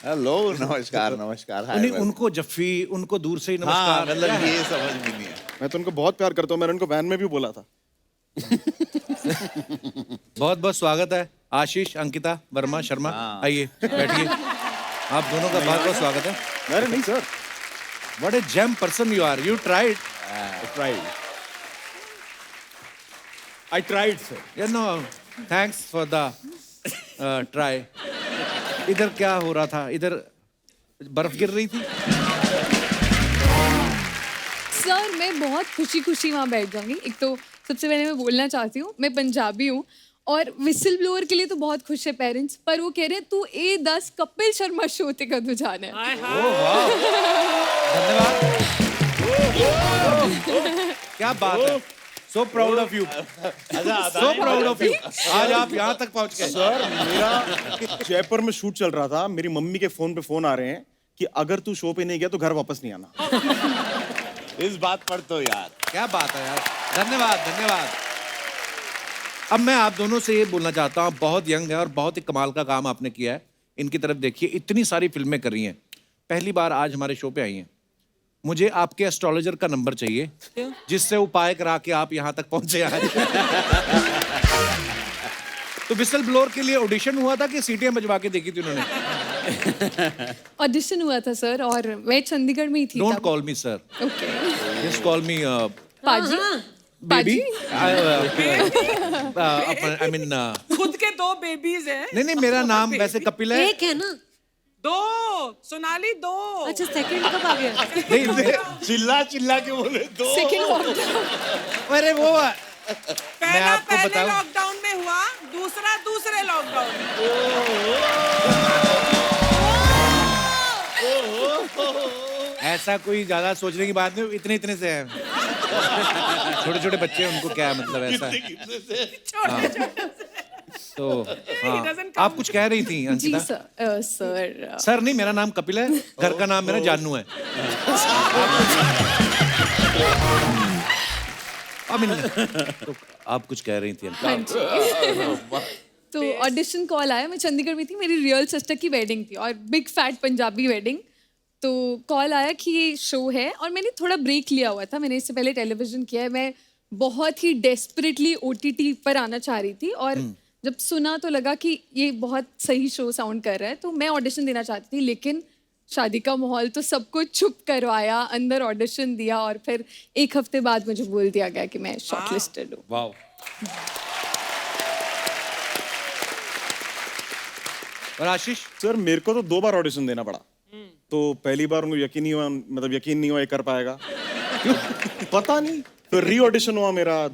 Hello, नमस्कार नमस्कार। हाय, उनको जफ्फी, उनको दूर से ही हाँ, नमस्कार। मतलब ये समझ में नहीं है। मैं तो उनको बहुत प्यार करता हूँ, मैंने उनको वैन में भी बोला था। बहुत बहुत स्वागत है आशीष, अंकिता वर्मा शर्मा। आइए बैठिए। आप दोनों का बहुत बहुत स्वागत है। अरे नहीं sir, what a gem person you are. You tried. I tried sir. You know, thanks for the try. इधर क्या हो रहा था? इधर बर्फ गिर रही थी। सर मैं बहुत खुशी खुशी वहाँ बैठ जाऊंगी। एक तो सबसे पहले मैं बोलना चाहती हूँ, मैं पंजाबी हूँ और विसल ब्लोअर के लिए तो बहुत खुश है पेरेंट्स, पर वो कह रहे हैं तू A10 कपिल शर्मा शो ते कदों जाना है। धन्यवाद। क्या बात है। So proud of you. So proud of you. आज आप यहाँ तक पहुँच गए। सर मेरा जयपुर में शूट चल रहा था, मेरी मम्मी के फोन पे फोन आ रहे हैं कि अगर तू शो पे नहीं गया तो घर वापस नहीं आना। इस बात पर तो यार क्या बात है यार। धन्यवाद धन्यवाद। अब मैं आप दोनों से ये बोलना चाहता हूँ, बहुत यंग है और बहुत ही कमाल का काम आपने किया है। इनकी तरफ देखिए, इतनी सारी फिल्में करी हैं, पहली बार आज हमारे शो पे आई हैं। मुझे आपके एस्ट्रोलॉजर का नंबर चाहिए जिससे उपाय करा के आप यहाँ तक पहुंचे आज। तो विसल ब्लोअर के लिए ऑडिशन हुआ था कि सीटियां बजवा के देखी थी उन्होंने? ऑडिशन हुआ था सर, और मैं चंडीगढ़ में ही थी। Don't call me sir, okay just call मी पाजी। बेबी। आई पाजी? मीन खुद के 2 बेबीज हैं। नहीं, मेरा नाम वैसे कपिल है। एक है ना? 2 सोनाली 2। अच्छा, सेकंड कब आ गया? नहीं, चिल्ला चिल्ला के बोले दो। Second lockdown. अरे वो पहला आपको पहले बताऊं? लॉकडाउन में हुआ, दूसरा दूसरे लॉकडाउन में। ऐसा कोई ज्यादा सोचने की बात नहीं, इतने इतने से हैं। छोटे छोटे बच्चे हैं, उनको क्या मतलब ऐसा है। तो हाँ, आप कुछ कह रही थी जी अंकिता? सर सर नहीं, मेरा नाम कपिल है, घर का नाम मेरा जानू है। तो आप कुछ कह रही थी हाँ जी। तो ऑडिशन कॉल आया, मैं चंडीगढ़ में थी, मेरी रियल सिस्टर की वेडिंग थी और बिग फैट पंजाबी वेडिंग। तो कॉल आया कि ये शो है और मैंने थोड़ा ब्रेक लिया हुआ था, मैंने इससे पहले टेलीविजन किया है, मैं बहुत ही डेस्परेटली OTT पर आना चाह रही थी और जब सुना तो लगा कि ये बहुत सही शो साउंड कर रहा है, तो मैं ऑडिशन देना चाहती थी, लेकिन शादी का माहौल तो सबको चुप करवाया, अंदर ऑडिशन दिया और फिर 1 हफ्ते बाद मुझे बोल दिया गया कि मैं शॉर्टलिस्टेड हूँ। वाह। और आशीष? सर मेरे को तो 2 बार ऑडिशन देना पड़ा। तो पहली बार उनको यकीन नहीं हुआ, मतलब यकीन नहीं हुआ ये कर पाएगा। क्यों? पता नहीं। फिर री ऑडिशन हुआ मेरा,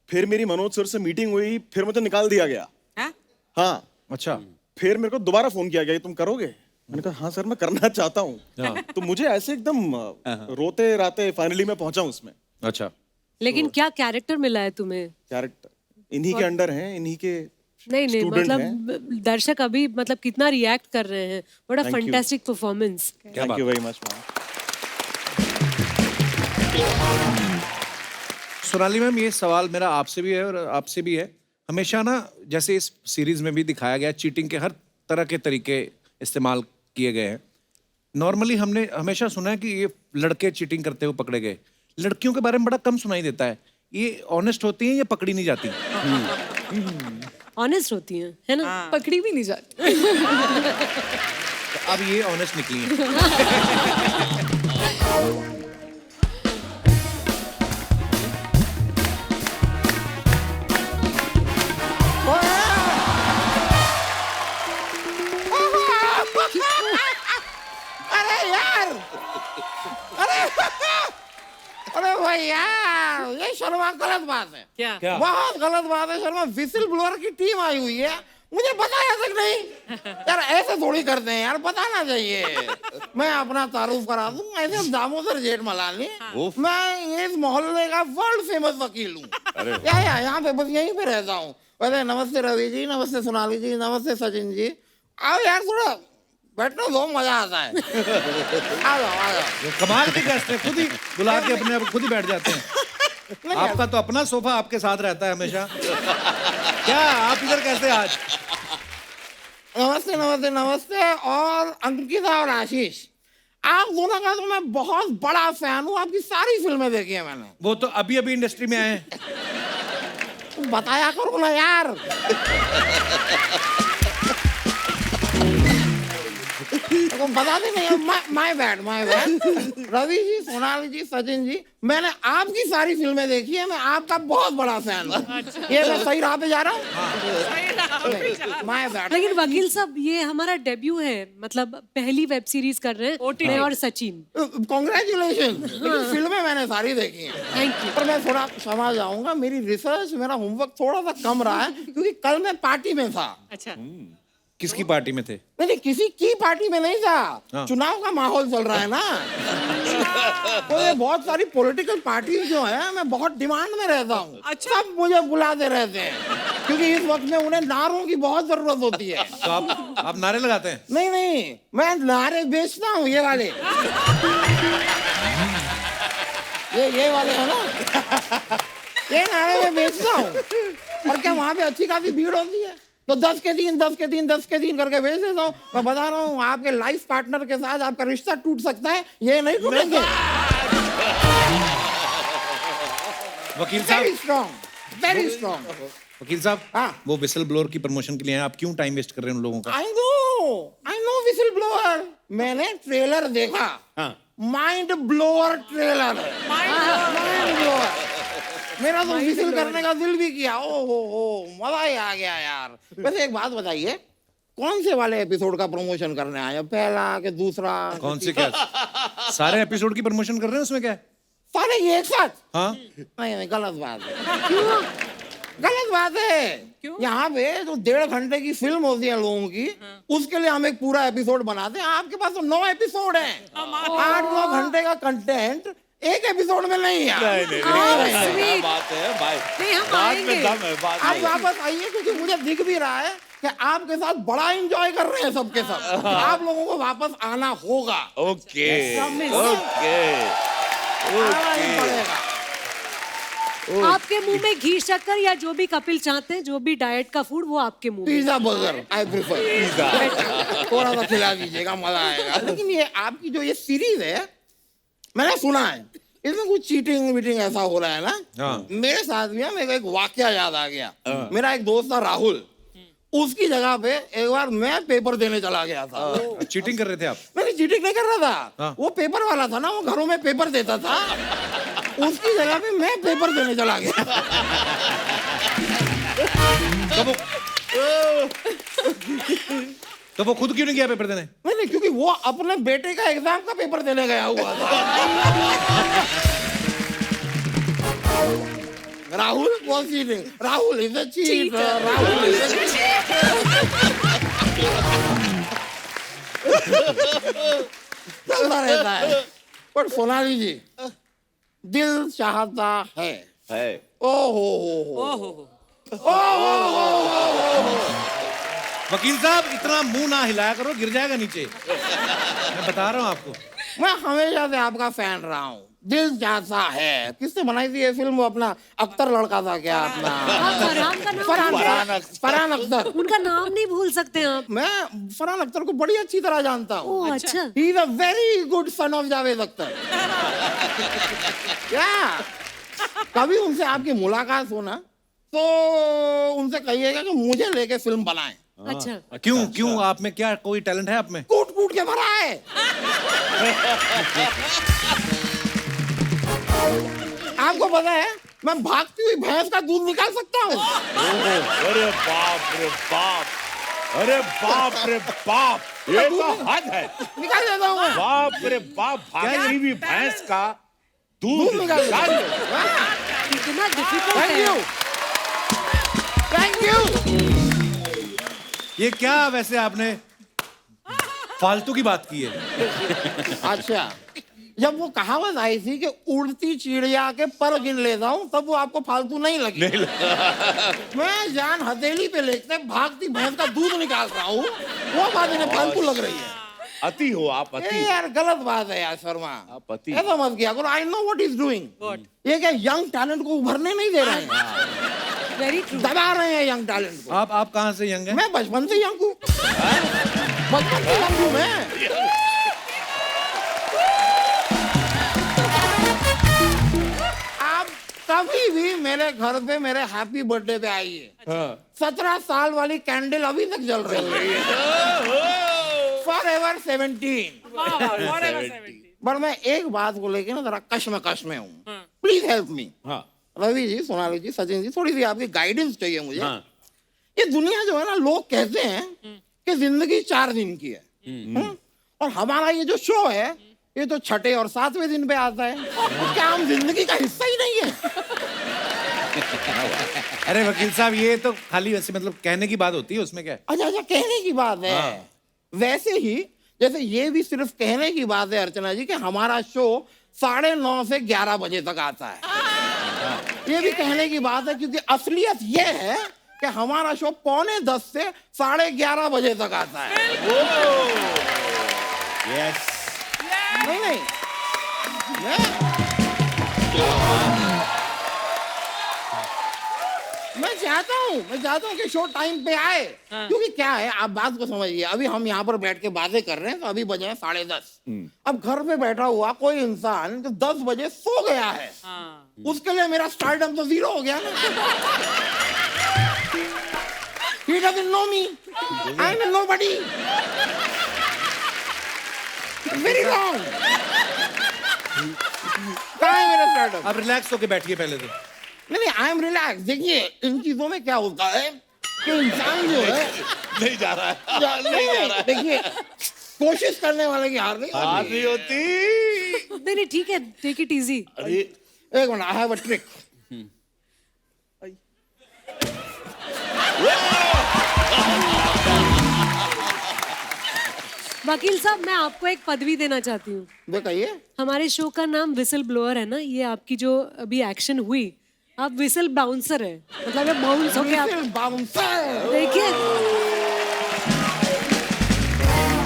फिर मेरी मनोज सर से मीटिंग हुई, फिर मुझे निकाल दिया गया। हाँ। अच्छा। फिर मेरे को दोबारा फोन किया गया, तुम करोगे? मैंने कहा हाँ सर मैं करना चाहता हूँ। तो मुझे ऐसे एकदम रोते राते फाइनली मैं पहुंचा उसमें। अच्छा। लेकिन क्या कैरेक्टर मिला है तुम्हें? कैरेक्टर इन्हीं के अंडर हैं, इन्हीं के नहीं student मतलब दर्शक अभी मतलब कितना रिएक्ट कर रहे हैं, बड़ा Thank you. Fantastic performance. Thank you very much. Sonali ma'am, ये सवाल मेरा आपसे भी है और आपसे भी है। हमेशा ना, जैसे इस सीरीज में भी दिखाया गया, चीटिंग के हर तरह के तरीके इस्तेमाल किए गए हैं। नॉर्मली हमने हमेशा सुना है कि ये लड़के चीटिंग करते हुए पकड़े गए, लड़कियों के बारे में बड़ा कम सुनाई देता है। ये ऑनेस्ट होती हैं या पकड़ी नहीं जाती? ऑनेस्ट होती हैं, है ना? पकड़ी भी नहीं जाती। तो अब ये ऑनेस्ट निकली है। अरे यार, अरे भाई यार, ये शर्मा गलत बात है। क्या? बहुत गलत बात है शर्मा। विसिल ब्लोअर की टीम आई हुई है, मुझे बताया तक नहीं। यार ऐसे थोड़ी करते हैं यार, बताना चाहिए। मैं अपना तारुफ करा दूं, ऐसे दामोदर जेठमलानी, मैं इस मोहल्ले का वर्ल्ड फेमस वकील हूँ। यहाँ पे बस यहीं पे रहता हूँ। वैसे नमस्ते रवि जी, नमस्ते सोनाली जी, नमस्ते सचिन जी। आओ यार, थोड़ा बैठना दो, मजा आता है। आ जाओ आ जाओ। कमाल के गेस्ट हैं, खुद ही बुला के अपने आप खुद ही बैठ जाते हैं। आपका तो अपना सोफा आपके साथ रहता है हमेशा। क्या आप इधर कैसे आज? नमस्ते नमस्ते नमस्ते। और अंकिता और आशीष, आप दोनों का तो मैं बहुत बड़ा फैन हूँ, आपकी सारी फिल्में देखी है मैंने। वो तो अभी अभी इंडस्ट्री में आए हैं। तुम बताया करो ना यार। तुम बताते नहीं। My bad my bad. Ravi ji, Sonali ji, Sachin ji, मैंने आपकी सारी फिल्में देखी है, मैं आपका बहुत बड़ा फैन हूँ। ये मैं सही राह पे जा रहा हूँ? My bad. लेकिन वकील साहब, ये हमारा डेब्यू है, मतलब पहली वेब सीरीज कर रहे हैं मैं और सचिन। कॉन्ग्रेचुलेशन। फिल्में मैंने सारी देखी हैं। Thank you. पर मैं थोड़ा क्षमा चाहूंगा, मेरी रिसर्च, मेरा होमवर्क थोड़ा सा कम रहा है, क्योंकि कल मैं पार्टी में था। अच्छा। किसकी पार्टी में थे? नहीं, किसी की पार्टी में नहीं था। चुनाव का माहौल चल रहा है ना। तो ये बहुत सारी पॉलिटिकल पार्टीज जो है, मैं बहुत डिमांड में रहता हूँ। अच्छा। सब मुझे बुलाते रहते हैं, क्योंकि इस वक्त में उन्हें नारों की बहुत जरूरत होती है। तो आप नारे लगाते हैं? नहीं, मैं नारे बेचता हूँ, ये वाले। ये वाले है ना, ये नारे में बेचता हूँ। और क्या वहाँ पे अच्छी खासी भीड़ होती है, तो 10 के 3 10 के 3 10 के 3 करके भेज देता हूँ। मैं बता रहा हूँ, आपके लाइफ पार्टनर के साथ आपका रिश्ता टूट सकता है, ये नहीं टूटेंगे। वकील साहब, वेरी स्ट्रॉन्ग, वेरी स्ट्रॉन्ग। वकील साहब, हाँ। वो विसल ब्लोअर की प्रमोशन के लिए हैं, आप क्यों टाइम वेस्ट कर रहे हैं उन लोगों का? I know whistle blower. मैंने ट्रेलर देखा, mind blower trailer. Mind blower. मेरा तो विसिल करने का दिल भी किया। ओ मजा ही आ गया यार। वैसे एक बात बताइए, कौन से वाले एपिसोड का प्रमोशन करने आए? पहला कि दूसरा? कौन से? क्या सारे एपिसोड की प्रमोशन कर रहे हैं? उसमें क्या है? सारे ये एक साथ? हाँ। नहीं, गलत बात है। क्यों गलत बात है? यहाँ पे जो 1.5 घंटे की फिल्म होती है लोगों की, उसके लिए हम एक पूरा एपिसोड बनाते हैं। आपके पास तो 9 एपिसोड है। 8-9 घंटे का कंटेंट एक एपिसोड में नहीं है। नहीं, बात है भाई, बात में दम है, बात आप वापस आइए, क्योंकि मुझे दिख भी रहा है कि आपके साथ बड़ा एंजॉय कर रहे हैं सबके सब। आप लोगों को वापस आना होगा। ओके ओके आना ही पड़ेगा। आपके मुंह में घी शक्कर या जो भी कपिल चाहते हैं, जो भी डाइट का फूड, वो आपके मुंह में। Pizza burger I prefer. थोड़ा सा खिला दीजिएगा, मजा आएगा। लेकिन ये आपकी जो ये सीरीज है, मैंने सुना है इसमें कुछ चीटिंग वीटिंग ऐसा हो रहा है ना। मेरे साथ भी है, मेरे को एक वाकया याद आ गया। मेरा एक दोस्त था राहुल, उसकी जगह पे एक बार मैं पेपर देने चला गया था। चीटिंग कर रहे थे आप? मैं चीटिंग नहीं कर रहा था, वो पेपर वाला था ना, वो घरों में पेपर देता था, उसकी जगह पे मैं पेपर देने चला गया। तो वो खुद क्यों नहीं गया पेपर देने? नहीं, क्योंकि वो अपने बेटे का एग्जाम का पेपर देने गया हुआ था। Rahul was cheating. Rahul is a cheater. Rahul is a चलता रहता है। पर सोनाली जी, दिल चाहता है। ओ हो। वकील साहब, इतना मुंह ना हिलाया करो, गिर जाएगा नीचे। मैं बता रहा हूँ आपको। मैं हमेशा से आपका फैन रहा हूँ। दिल चाहता है किसने बनाई थी ये फिल्म? वो अपना अख्तर लड़का था क्या अपना? फरहान अख्तर। उनका नाम नहीं भूल सकते आप। मैं फरहान अख्तर को बड़ी अच्छी तरह जानता हूँ। ओह, अच्छा। He is a very good son of Javed Akhtar. क्या कभी उनसे आपकी मुलाकात हो ना, तो उनसे कहिएगा कि मुझे लेके फिल्म बनाएं। अच्छा। क्यों आप में क्या कोई टैलेंट है आप में? कूट कूट के भरा है। आपको पता है मैं भागती हुई भैंस का दूध निकाल सकता हूँ। अरे बाप रे बाप, अरे बाप रे बाप, ये तो हद है। निकाल देता हूँ मैं। बाप रे बाप, भागती हुई भैंस का दूध निकाल निकाल लो। इतना डिफिकल्ट थैंक है। You, thank you. ये क्या वैसे आपने फालतू की बात की है? अच्छा, जब वो कहावत आई थी कि उड़ती चिड़िया के पर गिन लेता हूँ, तब वो आपको फालतू नहीं लगी? मैं जान हथेली पे लेके भागती भैंस का दूध निकाल रहा हूँ, वो बात इन्हें फालतू लग रही है। अति हो आप, अति। यार गलत बात है यार शर्मा, आप अति। ऐसा मत किया करो। I know what is doing. ये क्या यंग टैलेंट को उभरने नहीं दे रहे हैं, वेरी ट्रू। दबा रहे हैं यंग टैलेंट को। आप कहाँ से यंग हैं? मैं बचपन से यंग हूँ, बचपन से यंग हूँ मैं। आप कभी भी मेरे घर पे मेरे हैप्पी बर्थडे पे आइए, 17 साल वाली कैंडल अभी तक जल रही है। Forever 17। पर मैं एक बात को लेके ना जरा कश्मकश में हूँ। Please help me. Ravi ji, Sonali ji, Sachin ji, थोड़ी सी आपकी गाइडेंस चाहिए मुझे। ये दुनिया जो है ना, लोग कहते हैं कि जिंदगी 4 दिन की है, और हमारा ये जो शो है ये तो 6ठे और 7वें दिन पे आता है। तो क्या हम जिंदगी का हिस्सा ही नहीं है? अरे वकील साहब, ये तो खाली वैसे मतलब कहने की बात होती है, उसमें क्या है? अच्छा, कहने की बात है। वैसे ही जैसे ये भी सिर्फ कहने की बात है अर्चना जी कि हमारा शो 9:30 से 11 बजे तक आता है। ये भी कहने की बात है, क्योंकि असलियत ये है कि हमारा शो 9:45 से 11:30 बजे तक आता है। यस। नहीं, मैं चाहता हूँ कि शो टाइम पे आए। क्योंकि क्या है, आप बात को समझिए, अभी हम यहाँ पर बैठ के बातें कर रहे हैं, तो अभी बजे हैं 10:30। अब घर पे बैठा हुआ कोई इंसान जो 10 बजे सो गया है, उसके लिए मेरा स्टारडम तो 0 हो गया ना। He doesn't know me. I'm a nobody. Very wrong. कहाँ है मेरा स्टारडम? आप रिलैक्स होके बैठिए पहले तो। नहीं, आई एम रिलैक्स। देखिए, इन चीजों में क्या होता है कि इंसान जो है नहीं जा रहा है। देखिए, कोशिश करने वाले की हार नहीं होती। नहीं, ठीक है, टेक इट इजी। एक minute, I have a trick. वकील साहब, मैं आपको एक पदवी देना चाहती हूँ। बताइए। हमारे शो का नाम विसल ब्लोअर है ना, ये आपकी जो अभी एक्शन हुई, आप विसल बाउंसर है, मतलब ये बाउंस हो गया। बाउंसर। देखिए,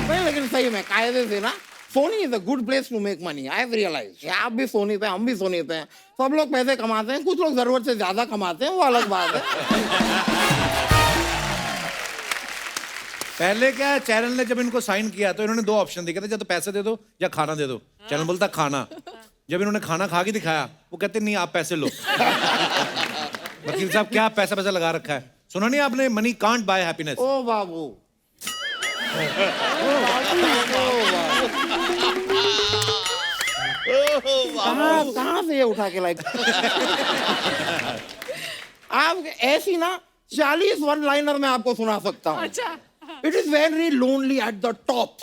नहीं, लेकिन सही में कायदे से ना Sony is a good place to make money, I have realise. आप भी सोनी पे, हम भी सोनी पे हैं, सब लोग पैसे कमाते हैं, कुछ लोग जरूरत से ज्यादा कमाते हैं, वो अलग बात है। पहले क्या है, चैनल ने जब इनको साइन किया तो इन्होंने 2 ऑप्शन दिए थे, या तो पैसे दे दो या खाना दे दो। चैनल बोलता खाना। जब इन्होंने खाना खा के दिखाया, वो कहते नहीं आप पैसे लो। वकील साहब क्या पैसा पैसा लगा रखा है, सुना नहीं आपने, मनी कांट बाय हैप्पीनेस। ओ बाबू, कहाँ से ये उठा के लाई? आप ऐसी ना 40 वन लाइनर में आपको सुना सकता हूँ। अच्छा। It is very lonely at the top.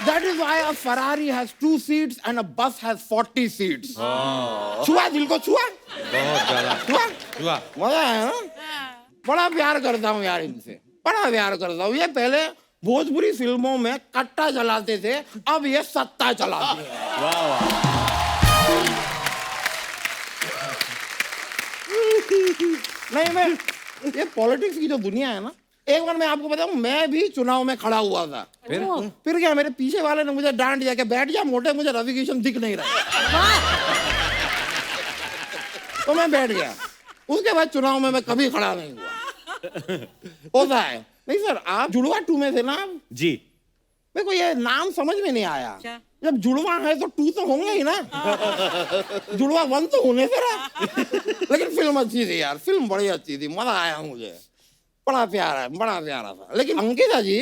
That is why a Ferrari has 2 seats and a bus has 40 seats. छुआ दिल को, छुआ बहुत ज्यादा छुआ, मजा है ना? बड़ा प्यार करता हूँ यार इनसे, बड़ा प्यार करता हूँ। ये पहले भोजपुरी फिल्मों में कट्टा चलाते थे, अब ये सत्ता चलाते हैं। नहीं, मैं ये पॉलिटिक्स की जो दुनिया है ना, एक बार मैं आपको बताऊं, मैं भी चुनाव में खड़ा हुआ था। फिर क्या, मेरे पीछे वाले ने मुझे डांट दिया कि बैठ जा मोटे, मुझे रवि किशन दिख नहीं रहा। तो मैं बैठ गया। उसके बाद चुनाव में मैं कभी खड़ा नहीं हुआ। होता है। नहीं सर, आप जुड़वा 2 में थे ना? जी। मेरे को ये नाम समझ में नहीं आया। जब जुड़वा है तो 2 तो होंगे ही ना। जुड़वा 1 तो होने से रहा। लेकिन फिल्म अच्छी थी यार, फिल्म बड़ी अच्छी थी, मजा आया मुझे, बड़ा प्यारा, बड़ा प्यारा था। लेकिन अंकिता जी,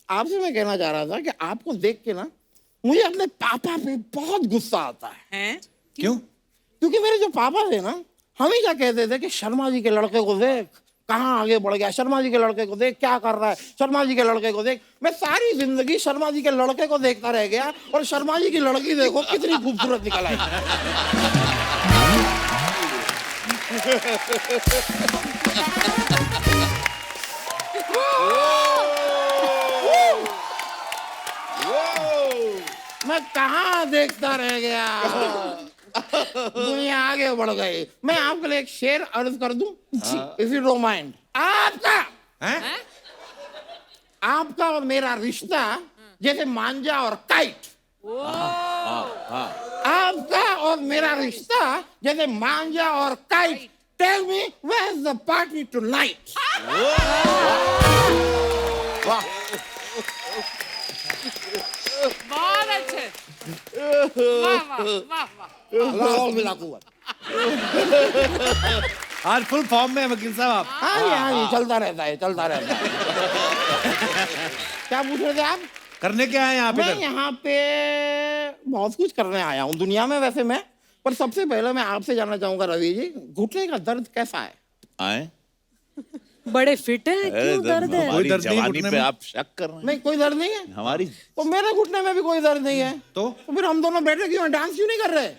आपसे मैं कहना चाह रहा था कि आपको देख के ना मुझे अपने पापा पे बहुत गुस्सा आता है। क्यों? क्योंकि मेरे जो पापा थे ना, हमेशा कहते थे कि शर्मा जी के लड़के को देख कहाँ आगे बढ़ गया, शर्मा जी के लड़के को देख क्या कर रहा है, शर्मा जी के लड़के को देख। मैं सारी जिंदगी शर्मा जी के लड़के को देखता रह गया, और शर्मा जी की लड़की देखो कितनी खूबसूरत निकल आई। मैं कहाँ देखता रह गया, दुनिया आगे बढ़ गई। मैं आपके लिए एक शेर अर्ज कर दूं, इफ यू डोंट माइंड। आपका और मेरा रिश्ता जैसे मांझा और काइट। आपका और मेरा रिश्ता जैसे मांझा और kite. Tell me where is the party tonight. बहुत अच्छे। वाह वाह वाह वाह। आज फुल फॉर्म में है वकील साहब आप। हाँ जी, चलता रहता है, चलता रहता है। क्या पूछ रहे थे आप? करने क्या है यहाँ पे? मैं यहाँ पे बहुत कुछ करने आया हूँ दुनिया में वैसे मैं, पर सबसे पहले मैं आपसे जानना चाहूंगा रवि जी, घुटने का दर्द कैसा है? आए? बड़े फिट है, क्यों दर्द है? कोई दर्द नहीं घुटने में? आप शक कर रहे हैं? नहीं, कोई दर्द नहीं है हमारी। तो मेरे घुटने में भी कोई दर्द नहीं है, तो फिर हम दोनों बैठे क्यों, डांस क्यों नहीं कर रहे?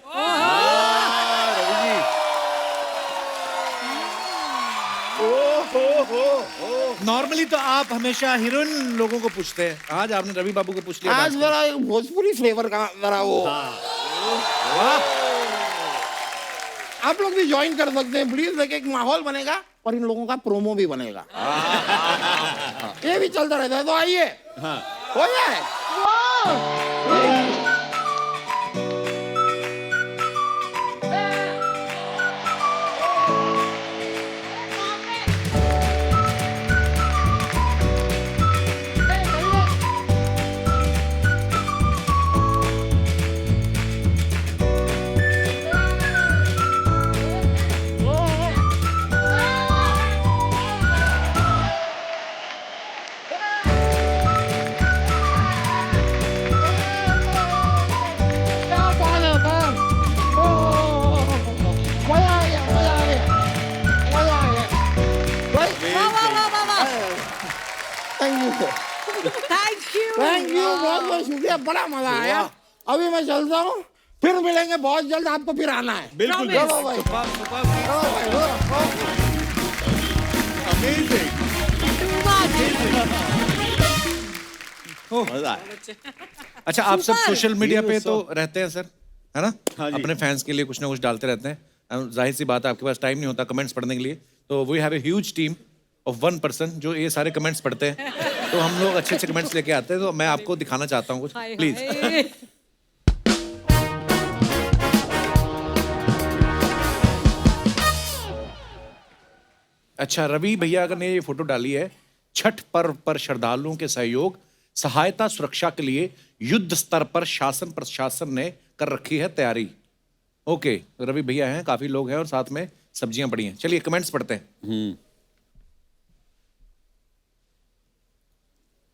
नॉर्मली तो आप हमेशा हीरोइन लोगों को पूछते हैं, आज आपने रवि बाबू को पूछ लिया। आज जरा भोजपुरी फ्लेवर का जरा वो। आप लोग भी ज्वाइन कर सकते हैं प्लीज, देखिए एक माहौल बनेगा और इन लोगों का प्रोमो भी बनेगा। ये भी चलता रहता है, तो आइए हो जाए। थैंक यू, बहुत बहुत शुक्रिया, बड़ा मजा आया। अभी मैं चलता हूँ, फिर मिलेंगे बहुत जल्द, आपको फिर आना है। बिल्कुल चलो भाई। मजा आया। अच्छा, आप सब सोशल मीडिया पे तो रहते हैं सर, है ना? हाँ जी। अपने फैंस के लिए कुछ ना कुछ डालते रहते हैं। जाहिर सी बात है आपके पास टाइम नहीं होता कमेंट्स पढ़ने के लिए, तो we have a huge team of 1 person जो ये सारे कमेंट्स पढ़ते हैं। तो हम लोग अच्छे अच्छे कमेंट्स लेके आते हैं, तो मैं आपको दिखाना चाहता हूँ कुछ, हाय प्लीज। हाय। अच्छा, रवि भैया ने ये फोटो डाली है, छठ पर्व पर श्रद्धालुओं के सहयोग सहायता सुरक्षा के लिए युद्ध स्तर पर शासन प्रशासन ने कर रखी है तैयारी। ओके, रवि भैया हैं, काफी लोग हैं और साथ में सब्जियां पड़ी हैं। चलिए कमेंट्स पढ़ते हैं।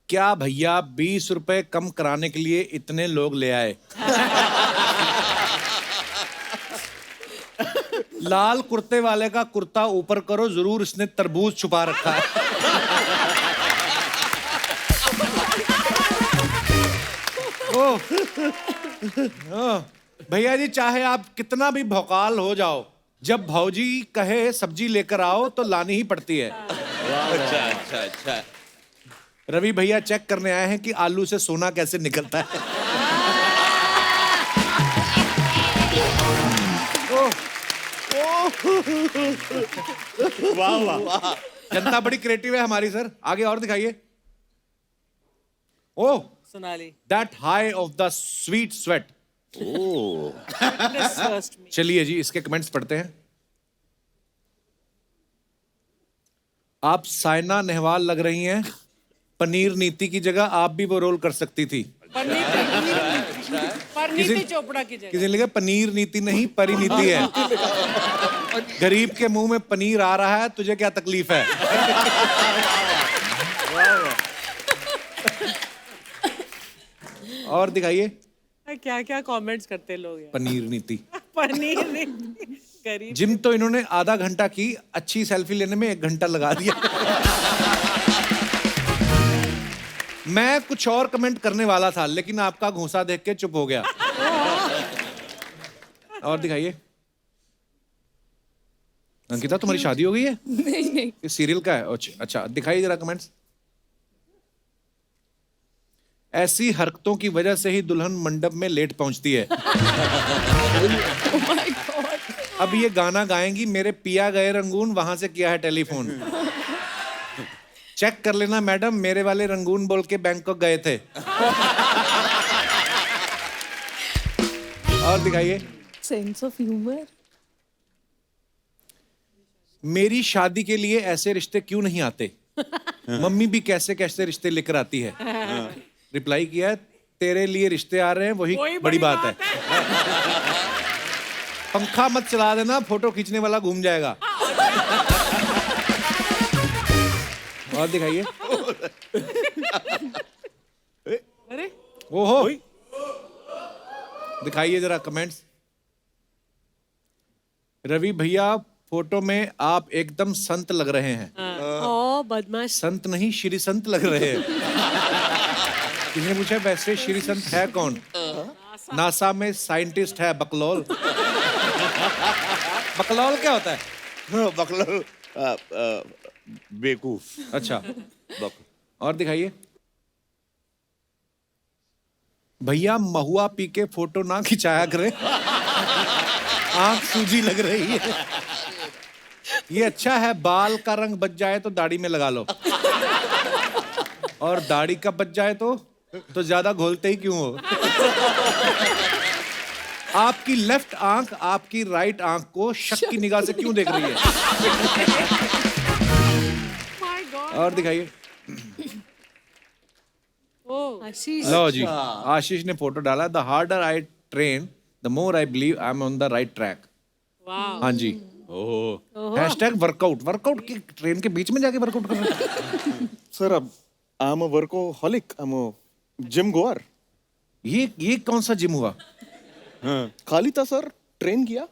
क्या भैया 20 रुपए कम कराने के लिए इतने लोग ले आए? लाल कुर्ते वाले का कुर्ता ऊपर करो, जरूर इसने तरबूज छुपा रखा है। ओह, भैया जी, चाहे आप कितना भी भौकाल हो जाओ, जब भौजी कहे सब्जी लेकर आओ तो लानी ही पड़ती है। अच्छा अच्छा अच्छा। रवि भैया चेक करने आए हैं कि आलू से सोना कैसे निकलता है। वाह वाह, जनता बड़ी क्रिएटिव है हमारी सर। आगे और दिखाइए। Oh, Sonali that high of the sweet sweat. First में चलिए जी, इसके कमेंट्स पढ़ते हैं। आप साइना नेहवाल लग रही हैं, पनीर नीति की जगह आप भी वो रोल कर सकती थी। परिणीति चोपड़ा की जगह। किसी ने लिखा पनीर नीति नहीं, परिनीति है। गरीब के मुंह में पनीर आ रहा है, तुझे क्या तकलीफ है? और दिखाइए। क्या क्या कमेंट्स करते लोग यार। पनीर नीति। पनीर नहीं, गरीब। जिम तो इन्होंने आधा घंटा की, अच्छी सेल्फी लेने में 1 घंटा लगा दिया। मैं कुछ और कमेंट करने वाला था, लेकिन आपका घूंसा देख के चुप हो गया। और दिखाइए। अंकिता, तुम्हारी शादी हो गई है? नहीं नहीं। ये सीरियल का है? अच्छा, दिखाइए जरा कमेंट्स। ऐसी हरकतों की वजह से ही दुल्हन मंडप में लेट पहुंचती है। Oh my God. अब ये गाना गाएंगी, मेरे पिया गए रंगून, वहां से किया है टेलीफोन। चेक कर लेना मैडम, मेरे वाले रंगून बोल के बैंकॉक गए थे। और दिखाइए। Sense of humour. मेरी शादी के लिए ऐसे रिश्ते क्यों नहीं आते? मम्मी भी कैसे कैसे रिश्ते लेकर आती है। रिप्लाई किया है, तेरे लिए रिश्ते आ रहे हैं, वही बड़ी बात है। पंखा मत चला देना, फोटो खींचने वाला घूम जाएगा। और दिखाइए। अरे ओहो, दिखाइए जरा कमेंट्स। रवि भैया, फोटो में आप एकदम संत लग रहे हैं। ओ बदमाश। संत नहीं, श्री संत लग रहे हैं। किसी ने पूछा वैसे श्री संत है कौन? नासा में साइंटिस्ट है बकलोल। बकलोल क्या होता है? बकलोल बेवकूफ। अच्छा, और दिखाइए। भैया, महुआ पी के फोटो ना खिंचाया करें, आंख सूजी लग रही है। ये अच्छा है, बाल का रंग बच जाए तो दाढ़ी में लगा लो, और दाढ़ी का बच जाए तो ज्यादा घोलते ही क्यों हो। आपकी लेफ्ट आंख आपकी राइट आंख को शक की निगाह से क्यों देख रही है? और दिखाइए। आशीष। लो जी, आशीष ने फोटो डाला। The harder I train, the more I believe I am on the right track. हाँ जी। Hashtag workout. वर्कआउट की ट्रेन के बीच में जाके वर्कआउट कर रहे हैं। सर, अब I am a workaholic, I am a gym गोअर। ये कौन सा जिम हुआ? हाँ, खाली था सर, ट्रेन किया।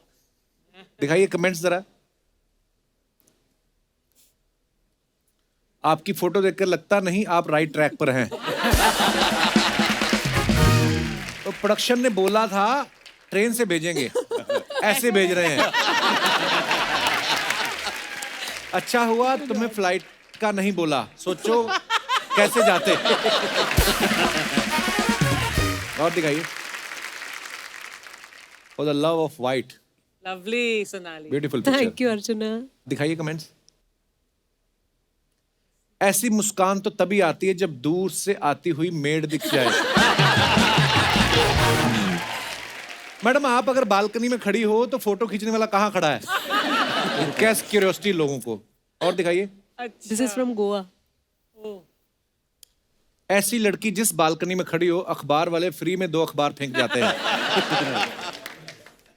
दिखाइए कमेंट्स जरा। आपकी फोटो देखकर लगता नहीं आप राइट ट्रैक पर हैं। तो प्रोडक्शन ने बोला था ट्रेन से भेजेंगे, ऐसे भेज रहे हैं। अच्छा हुआ तुम्हें फ्लाइट का नहीं बोला, सोचो कैसे जाते। और दिखाइए। For the love of white. Lovely Sonali. Beautiful picture. Thank you Archana. दिखाइए कमेंट्स। ऐसी मुस्कान तो तभी आती है जब दूर से आती हुई मेड दिख जाए। मैडम आप अगर बालकनी में खड़ी हो तो फोटो खींचने वाला कहाँ खड़ा है? कैस क्यूरियोसिटी लोगों को। और दिखाइए। This is from Goa. ऐसी लड़की जिस बालकनी में खड़ी हो अखबार वाले फ्री में 2 अखबार फेंक जाते हैं।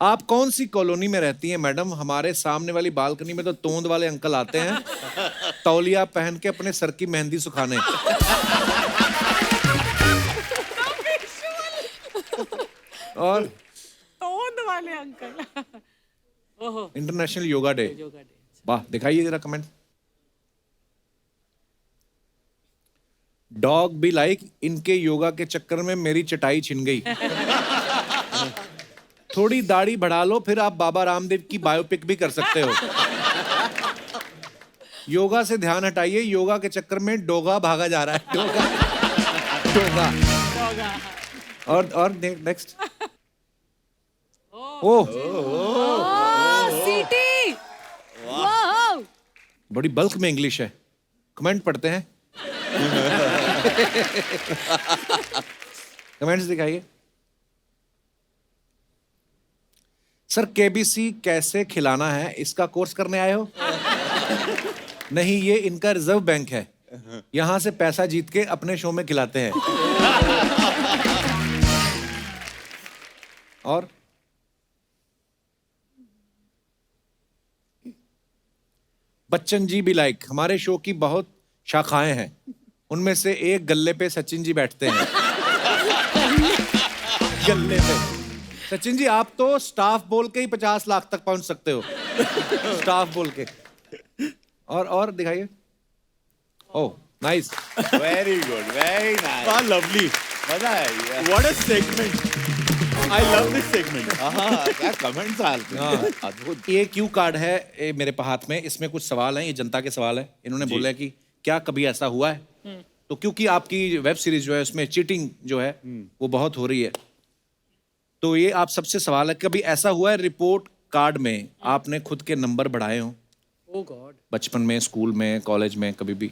आप कौन सी कॉलोनी में रहती हैं मैडम? हमारे सामने वाली बालकनी में तो तोंद वाले अंकल आते हैं तौलिया पहन के अपने सर की मेहंदी सुखाने। और तोंद वाले अंकल। ओहो। International yoga day. वाह, दिखाइए जरा कमेंट। डॉग भी लाइक इनके योगा के चक्कर में मेरी चटाई छिन गई। थोड़ी दाढ़ी बढ़ा लो फिर आप बाबा रामदेव की बायोपिक भी कर सकते हो। योगा से ध्यान हटाइए, योगा के चक्कर में डोगा भागा जा रहा है। डोगा डोगा। और नेक्स्ट। ओह सीटी। वाह, बड़ी बल्क में इंग्लिश है। कमेंट पढ़ते हैं। कमेंट्स दिखाइए। सर केबीसी कैसे खिलाना है इसका कोर्स करने आए हो? नहीं, ये इनका रिजर्व बैंक है, यहां से पैसा जीत के अपने शो में खिलाते हैं। और बच्चन जी भी लाइक हमारे शो की बहुत शाखाएं हैं, उनमें से एक गल्ले पे सचिन जी बैठते हैं। गल्ले पे सचिन जी, आप तो स्टाफ बोल के ही 50 लाख तक पहुंच सकते हो। स्टाफ बोल के। और दिखाइए। Oh nice, very good, very nice, वाह लवली, मजा आया। What a segment, I love this segment. क्या कमेंट्स आते हैं, अद्भुत। ये क्यू कार्ड है ये मेरे हाथ में, इसमें कुछ सवाल हैं, ये जनता के सवाल है। इन्होंने बोला है कि क्या कभी ऐसा हुआ है? तो क्योंकि आपकी वेब सीरीज जो है उसमें चीटिंग जो है वो बहुत हो रही है, तो ये आप सबसे सवाल है, कभी ऐसा हुआ है रिपोर्ट कार्ड में आपने खुद के नंबर बढ़ाए हो? ओह गॉड। बचपन में, स्कूल में, कॉलेज में, कभी भी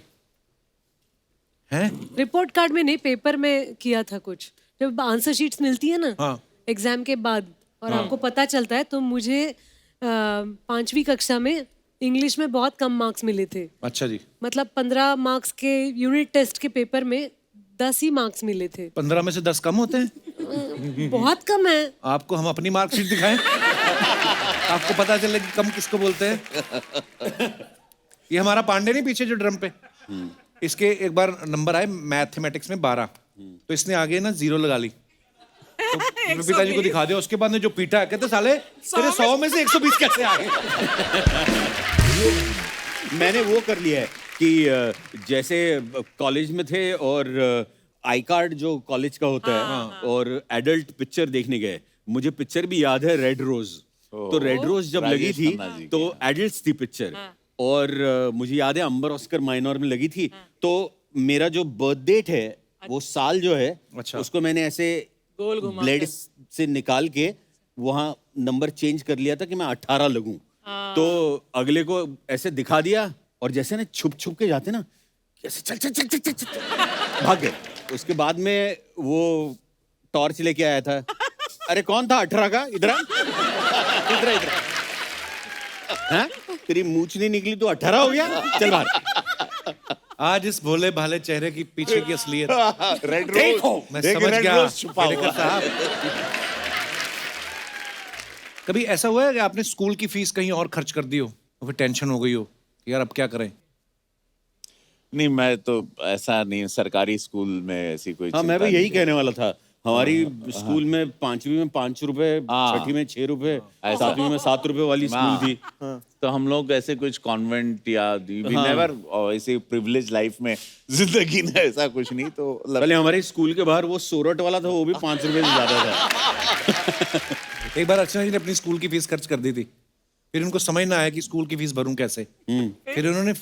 हैं? रिपोर्ट कार्ड में नहीं, पेपर में किया था कुछ। जब आंसर शीट्स मिलती है ना हाँ। एग्जाम के बाद और आपको पता चलता है, तो मुझे 5वीं कक्षा में इंग्लिश में बहुत कम मार्क्स मिले थे। अच्छा जी। मतलब 15 मार्क्स के यूनिट टेस्ट के पेपर में 10 ही मार्क्स मिले थे। 15 में से 10 कम होते हैं? बहुत कम है। आपको हम अपनी मार्कशीट दिखाएं, आपको पता चले कि कम किसको बोलते हैं। ये हमारा पांडे नहीं पीछे जो ड्रम पे, इसके एक बार नंबर आए मैथमेटिक्स में 12, तो इसने आगे ना 0 लगा ली। तो पिताजी को दिखा दिया, उसके बाद ने जो पीटा, कहते साले तेरे 100 में से 120 कैसे आ गए? मैंने वो कर लिया है कि जैसे कॉलेज में थे और आई कार्ड जो कॉलेज का होता है और एडल्ट पिक्चर देखने गए, मुझे पिक्चर भी याद है, रेड रोज। तो रेड रोज जब लगी थी तो एडल्ट्स थी पिक्चर, और मुझे याद है अंबर ऑस्कर माइनर में लगी थी। तो मेरा जो बर्थ डेट है वो साल जो है, उसको मैंने ऐसे ब्लेड से निकाल के वहां नंबर चेंज कर लिया था कि मैं 18 लगूं। तो अगले को ऐसे दिखा दिया, और जैसे ना छुप छुप के जाते ना, ऐसे चल चल चल चल चल, चल भाग गए। उसके बाद में वो टॉर्च लेके आया था। अरे कौन था 18 का? इधर इधर इधर। हाँ? तेरी मूंछ नहीं निकली तो 18 हो गया? चल बाहर। आज इस भोले भाले चेहरे की पीछे की असलियत रेड रोज, मैं समझ गया मेडिकल साहब। कभी ऐसा हुआ है कि आपने स्कूल की फीस कहीं और खर्च कर दी हो, तो फिर टेंशन हो गई हो कि यार अब क्या करें? नहीं, मैं तो ऐसा नहीं, सरकारी स्कूल में ऐसी कोई हाँ, मैं भी यही कहने वाला था। हमारी स्कूल में 5वीं में 5 रुपए, हाँ। 6वीं में 6 रुपए, 7वीं में 7 रुपए वाली स्कूल थी। तो हम लोग ऐसे कुछ कॉन्वेंट या नेवर ऐसे प्रिविलेज लाइफ में जिंदगी में ऐसा कुछ नहीं। तो पहले हमारे स्कूल के बाहर वो सोरठ वाला था, वो भी 5 रुपए से ज्यादा था। एक बार अर्चना जी ने अपनी स्कूल की फीस खर्च कर दी थी, फिर उनको समझ ना आया कि स्कूल की फीस भरूं कैसे। फिर उन्होंने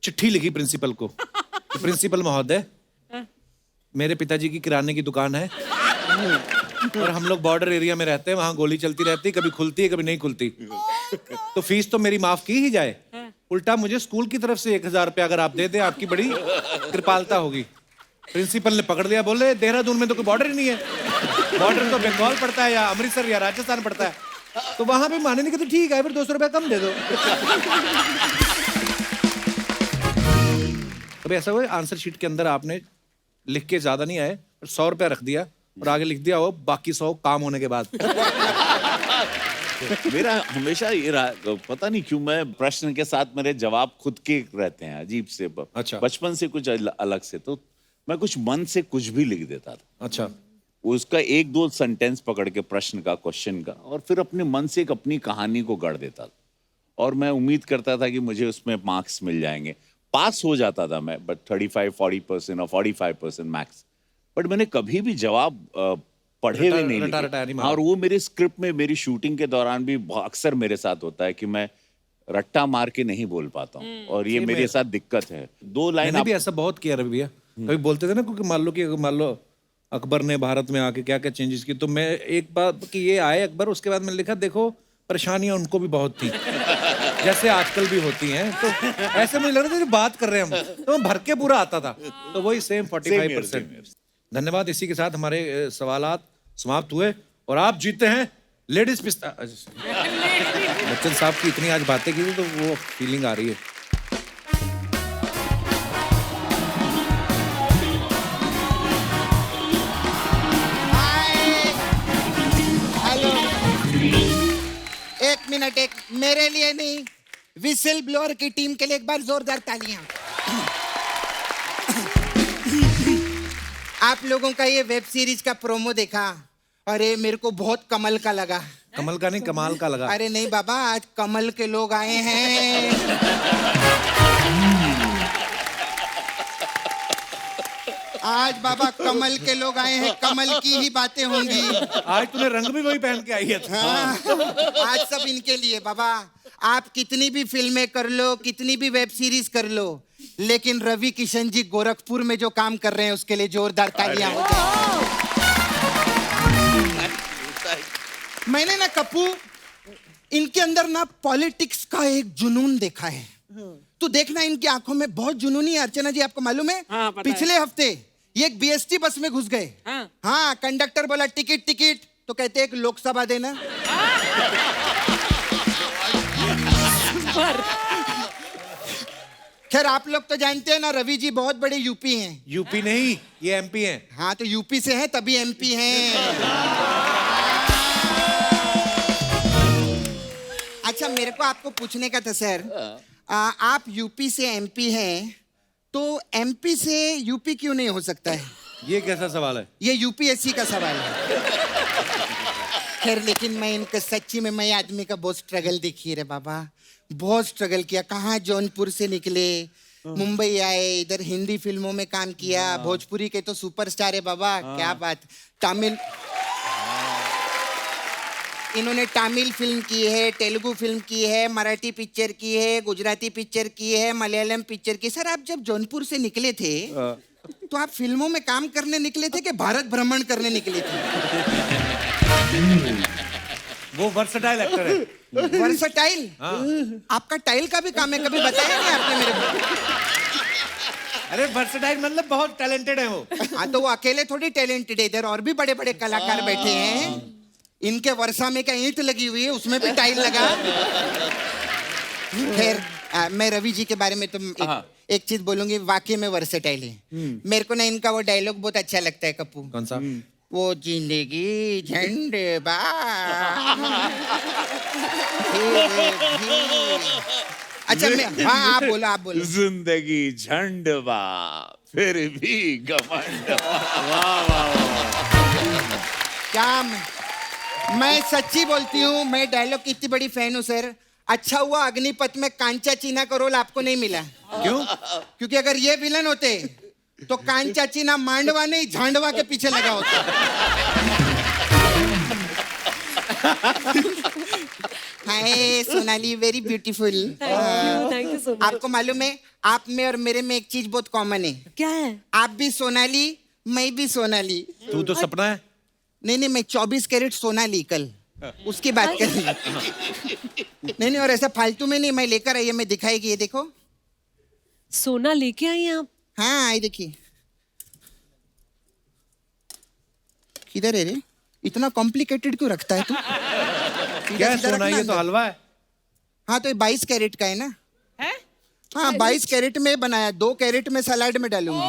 चिट्ठी लिखी प्रिंसिपल को, तो प्रिंसिपल महोदय, मेरे पिताजी की किराने की दुकान है और हम लोग बॉर्डर एरिया में रहते हैं, वहां गोली चलती रहती, कभी खुलती है कभी नहीं खुलती, तो फीस तो मेरी माफ की ही जाए। उल्टा मुझे स्कूल की तरफ से 1000 रुपया अगर आप दे दें, आपकी बड़ी कृपालता होगी। प्रिंसिपल ने पकड़ लिया, बोले देहरादून में तो कोई बॉर्डर ही नहीं है, बॉर्डर तो बंगाल पड़ता है या अमृतसर या राजस्थान पड़ता है। तो वहां पे माने नहीं, कहते ठीक है फिर 200 रुपया कम दे दो। कभी ऐसा हुआ आंसर शीट के अंदर आपने लिख के ज्यादा नहीं आए और 100 रुपया रख दिया और आगे लिख दिया हो बाकी 100 काम होने के बाद? मेरा हमेशा ये रहा, पता नहीं क्यों मैं प्रश्न के साथ मेरे जवाब खुद के रहते हैं, अजीब से। अच्छा। बचपन से कुछ अलग से, तो मैं कुछ मन से कुछ भी लिख देता था। अच्छा। उसका 1-2 सेंटेंस पकड़ के प्रश्न का, क्वेश्चन का, और फिर अपने मन से एक अपनी कहानी को गढ़ देता था और मैं उम्मीद करता था कि मुझे उसमें मार्क्स मिल जाएंगे। पास हो जाता था मैं, बट 35-40% और 45% मैक्स। बट मैंने कभी भी जवाब पढ़े हुए नहीं लिखे। और वो मेरे स्क्रिप्ट में, मेरी शूटिंग के दौरान भी अक्सर मेरे साथ होता है कि मैं रट्टा मार के नहीं बोल पाता हूँ, और ये मेरे साथ दिक्कत है। 2 लाइन मैंने भी ऐसा बहुत किया रवि भैया। कभी बोलते थे ना, क्योंकि मान लो अकबर ने भारत में आके क्या क्या चेंजेस की, तो मैं एक बात कि ये आए अकबर, उसके बाद मैंने लिखा देखो परेशानियां उनको भी बहुत थी जैसे आजकल भी होती हैं। तो ऐसे मुझे लग रहा था कि बात कर रहे हैं हम, तो मैं भर के पूरा आता था। तो वही सेम 45%। धन्यवाद। इसी के साथ हमारे सवालात समाप्त हुए और आप जीते हैं लेडीज पिस्ता। बच्चन साहब की इतनी आज बातें की थी तो वो फीलिंग आ रही है। हेलो, एक मिनट, एक मेरे लिए नहीं, विसल ब्लोअर की टीम के लिए एक बार जोरदार तालियां। आप लोगों का ये वेब सीरीज का प्रोमो देखा, अरे मेरे को बहुत कमल का लगा। कमल का नहीं, कमाल का लगा। अरे नहीं बाबा, आज कमल के लोग आए हैं। आज बाबा कमल के लोग आए हैं, कमल की ही बातें होंगी। आज तूने रंग भी वही पहन के आई है। हाँ, आज सब इनके लिए बाबा। आप कितनी भी फिल्में कर लो, कितनी भी वेब सीरीज कर लो, लेकिन रवि किशन जी गोरखपुर में जो काम कर रहे हैं उसके लिए जोरदार तालियां हो जाए। मैंने ना कप्पू, इनके अंदर ना पॉलिटिक्स का एक जुनून देखा है। तो देखना, इनकी आंखों में बहुत जुनूनी है। अर्चना जी, आपको मालूम है? हाँ, पता पिछले हफ्ते ये एक बीएसटी बस में घुस गए। हाँ, कंडक्टर बोला टिकट टिकट, तो कहते एक लोकसभा देना। खैर, आप लोग तो जानते हैं ना, रवि जी बहुत बड़े यूपी हैं। यूपी नहीं, ये एमपी हैं। हाँ, तो यूपी से हैं तभी एमपी हैं। अच्छा, मेरे को आपको पूछने का था सर, आप यूपी से एमपी हैं, तो एमपी से यूपी क्यों नहीं हो सकता है? ये कैसा सवाल है? ये यूपीएससी का सवाल है। खैर, लेकिन मैं इनका सच्ची में, मैं आदमी का बहुत स्ट्रगल देखी रे बाबा, बहुत स्ट्रगल किया। कहाँ जौनपुर से निकले, मुंबई आए, इधर हिंदी फिल्मों में काम किया, भोजपुरी के तो सुपरस्टार है बाबा, क्या बात। तमिल, इन्होंने तमिल फिल्म की है, तेलुगु फिल्म की है, मराठी पिक्चर की है, गुजराती पिक्चर की है, मलयालम पिक्चर की। सर, आप जब जौनपुर से निकले थे तो आप फिल्मों में काम करने निकले थे कि भारत भ्रमण करने निकले थे? वो वर्सटाइल एक्टर है। वर्सटाइल? आपका टाइल का भी काम है, कभी बताया नहीं आपने मेरे को। अरे वर्सटाइल मतलब बहुत टैलेंटेड है वो। हाँ, तो वो अकेले थोड़ी टैलेंटेड है, इधर और भी बड़े बड़े कलाकार बैठे हैं। इनके वर्षा में क्या ईंट लगी हुई है, उसमें भी टाइल लगा। खैर, मैं रवि जी के बारे में तो एक चीज बोलूंगी, वाकई में वर्सेटाइल है। मेरे को ना इनका वो डायलॉग बहुत अच्छा लगता है कप्पू। कौन सा? वो जिंदगी झंडे बा। अच्छा, हाँ, आप बोलो, आप बोलो। जिंदगी झंडवा फिर भी घमंड। वाह वाह वाह। क्या मैं सच्ची बोलती हूँ, मैं डायलॉग की इतनी बड़ी फैन हूँ सर। अच्छा हुआ अग्निपथ में कांचा चीना का रोल आपको नहीं मिला। क्यों? क्योंकि अगर ये विलन होते तो कांचा चीना मांडवा नहीं, झांडवा के पीछे लगा होता। Hi Sonali, very beautiful. Thank you so much. आपको मालूम है, आप में और मेरे में एक चीज बहुत कॉमन है। क्या है? आप भी सोनाली, मैं भी सोनाली। तू तो सपना है। नहीं, मैं 24 कैरेट सोना ली कल, उसकी बात कर रही। नहीं, और ऐसा फालतू में नहीं, मैं लेकर आई है, मैं दिखाएगी, ये देखो। सोना लेके आई हैं आप? हाँ, आई देखिए। किधर है रे? इतना कॉम्प्लिकेटेड क्यों रखता है तू? क्या है सोना? ये तो हलवा है। हाँ, तो ये 22 कैरेट का है ना? है? हाँ, 22 कैरेट में बनाया, 2 कैरेट में सलाड में डालूंगी।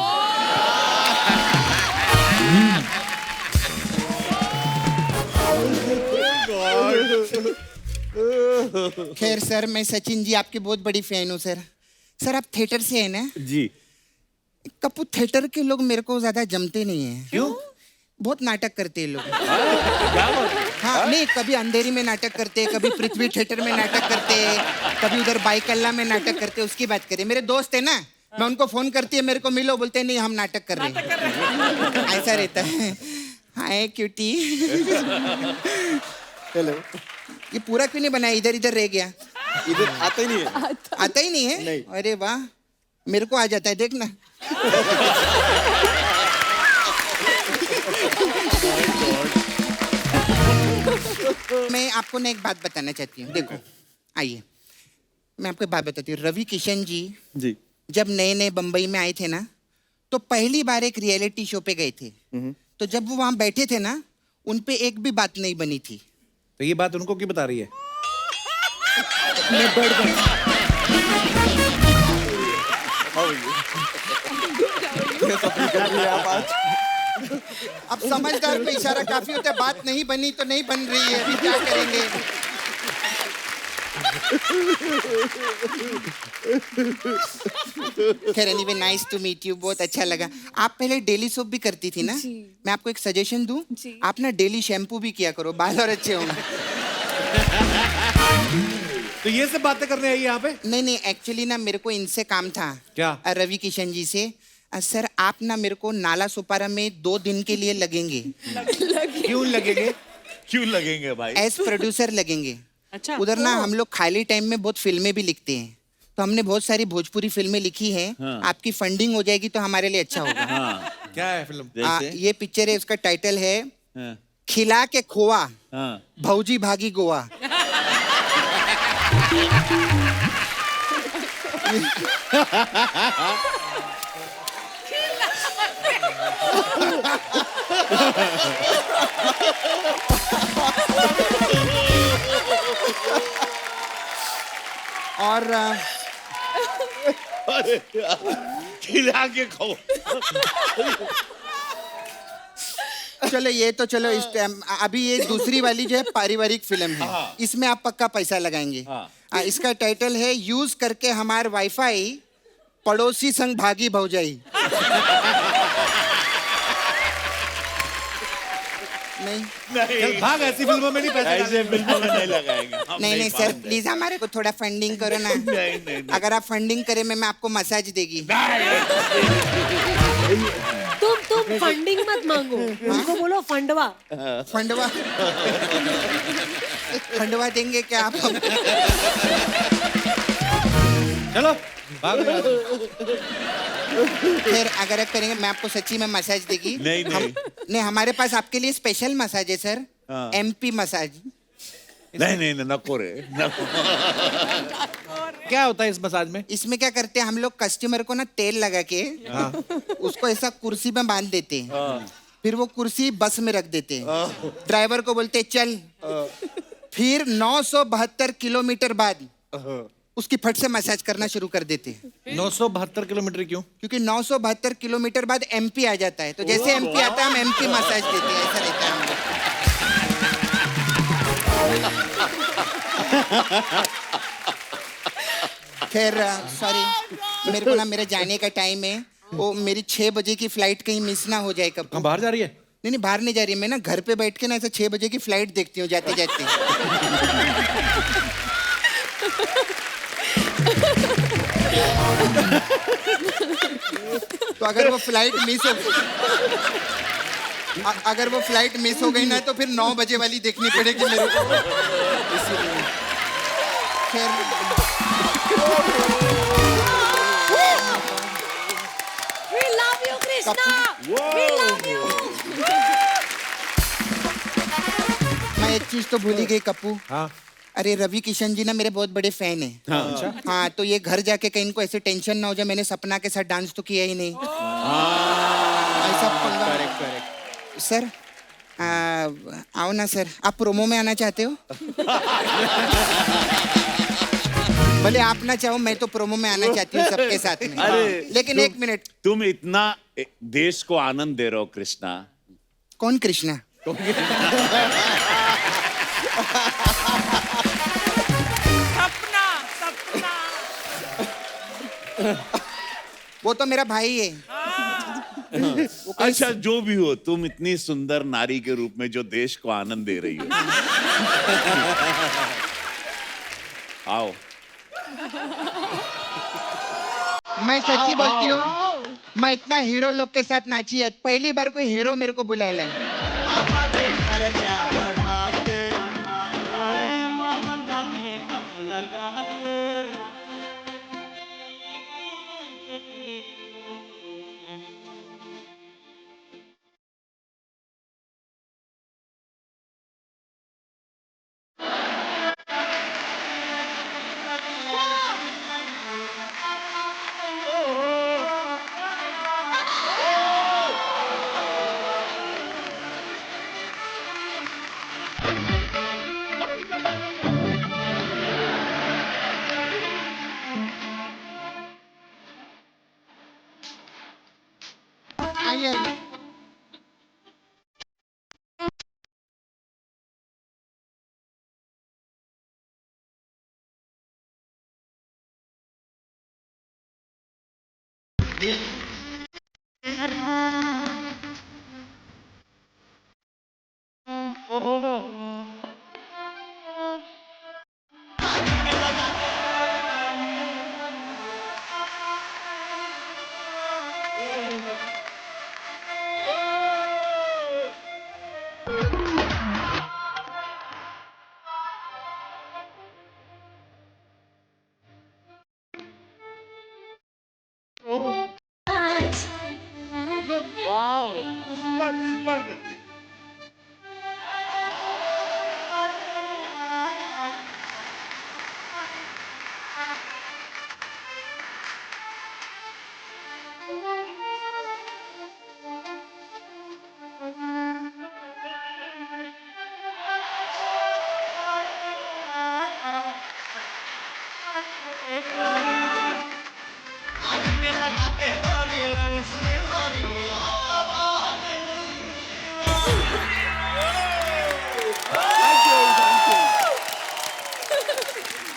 खैर सर, मैं सचिन जी आपकी बहुत बड़ी फैन हूँ सर। सर, आप थिएटर से हैं ना? जी। कपूर, थिएटर के लोग मेरे को ज्यादा जमते नहीं हैं। क्यों? बहुत नाटक करते हैं लोग। हाँ, नहीं, कभी अंधेरी में नाटक करते हैं, कभी पृथ्वी थिएटर में नाटक करते हैं, कभी उधर बाईकल्ला में नाटक करते हैं। उसकी बात करें, मेरे दोस्त है ना, मैं उनको फोन करती है, मेरे को मिलो, बोलते हैं नहीं हम नाटक कर रहे हैं। ऐसा रहता है। हाय क्यूटी। हेलो। ये पूरा क्यों नहीं बनाया? इधर इधर रह गया। इधर आता ही नहीं है। आता ही नहीं है? नहीं। अरे वाह, मेरे को आ जाता है, देखना। मैं आपको ना एक बात बताना चाहती हूँ। देखो, आइए, मैं आपको एक बात बताती हूँ। रवि किशन जी जब नए नए बम्बई में आए थे ना, तो पहली बार एक रियलिटी शो पे गए थे। तो जब वो वहां बैठे थे ना, उन पे एक भी बात नहीं बनी थी। तो ये बात उनको क्यों बता रही है? मैं बढ़ गया। अब समझदार पे इशारा काफी होता है। बात नहीं बनी तो नहीं बन रही है, अभी क्या करेंगे? खैर, anyway, nice to meet you, बहुत अच्छा लगा। आप पहले डेली सोप भी करती थी ना? मैं आपको एक सजेशन दूं, आप ना डेली शैम्पू भी किया करो, बाल और अच्छे होंगे। तो ये सब बातें करने आई यहाँ पे? नहीं, एक्चुअली ना मेरे को इनसे काम था। क्या? रवि किशन जी से। सर, आप ना मेरे को नाला सुपारा में 2 दिन के लिए लगेंगे। क्यों लगेंगे? क्यों लगेंगे भाई? एज प्रोड्यूसर लगेंगे। अच्छा। उधर ना हम लोग खाली टाइम में बहुत फिल्में भी लिखते हैं, तो हमने बहुत सारी भोजपुरी फिल्में लिखी हैं। हाँ। आपकी फंडिंग हो जाएगी तो हमारे लिए अच्छा होगा। हाँ। क्या है फिल्म? जैसे? ये पिक्चर है, उसका टाइटल है हाँ। खिला के खोआ, हाँ। भौजी भागी गोवा। और खिला के खाओ। चलो, ये तो चलो, इस टाइम अभी ये दूसरी वाली जो है पारिवारिक फिल्म है। हाँ। इसमें आप पक्का पैसा लगाएंगे। हाँ। इसका टाइटल है यूज करके हमार वाईफाई, पड़ोसी संग भागी भौजाई। नहीं चल भाग, ऐसी फिल्मों में नहीं पैसे ऐसे फिल्मों में नहीं लगाएंगे। हम नहीं सर, मानते। प्लीज हमारे को थोड़ा फंडिंग करो ना। नहीं। अगर आप फंडिंग करें, मैं आपको मसाज देगी। तुम फंडिंग मत मांगो, उनको बोलो फंडवा। फंडवा फंडवा देंगे क्या आप? चलो भाग यहाँ से। फिर अगर आप करेंगे, मैं आपको सच्ची में मसाज देगी। नहीं। नहीं, हमारे पास आपके लिए स्पेशल मसाज है सर। हाँ। MP massage. नहीं, नको रे, नको। क्या होता है इस मसाज में? इसमें क्या करते हैं हम लोग, कस्टमर को ना तेल लगा के उसको ऐसा कुर्सी में बांध देते हैं। फिर वो कुर्सी बस में रख देते हैं। ड्राइवर को बोलते हैं चल। फिर 972 किलोमीटर बाद उसकी फट से मसाज करना शुरू कर देते हैं। 972 किलोमीटर क्यों? क्योंकि 972 किलोमीटर बाद MP आ जाता है, तो जैसे MP आता है हम MP मसाज देते हैं। ऐसा रहता है हम लोग। खैर, सॉरी, मेरे को ना मेरे जाने का टाइम है। वो मेरी 6 बजे की फ्लाइट कहीं मिस ना हो जाए। कब हम बाहर जा रही है? नहीं, बाहर नहीं जा रही। मैं ना घर पे बैठ के ना ऐसा 6 बजे की फ्लाइट देखती हूँ जाते जाते। तो अगर वो फ्लाइट मिस हो गई ना, तो फिर 9 बजे वाली देखनी पड़ेगी मेरे को। इसीलिए खैर, We love you, Krishna. We love you. मैं एक चीज तो भूल ही गई कप्पू। हाँ। अरे रवि किशन जी ना मेरे बहुत बड़े फैन हैं। हाँ तो ये घर जाके कहीं इनको ऐसे टेंशन ना हो जाए, मैंने सपना के साथ डांस तो किया ही नहीं। ऐसा पंगा। सर आओ ना सर, आप प्रोमो में आना चाहते हो? भले आप ना चाहो, मैं तो प्रोमो में आना चाहती हूँ सबके साथ में। अरे लेकिन एक मिनट, तुम इतना देश को आनंद दे रहे हो कृष्णा। कौन कृष्णा? सपना सपना वो तो मेरा भाई है। अच्छा जो भी हो, तुम इतनी सुंदर नारी के रूप में जो देश को आनंद दे रही हो। आओ। मैं सच्ची बोलती हूँ, मैं इतना हीरो लोग के साथ नाची है, पहली बार कोई हीरो मेरे को बुलाया है। आइए आइए।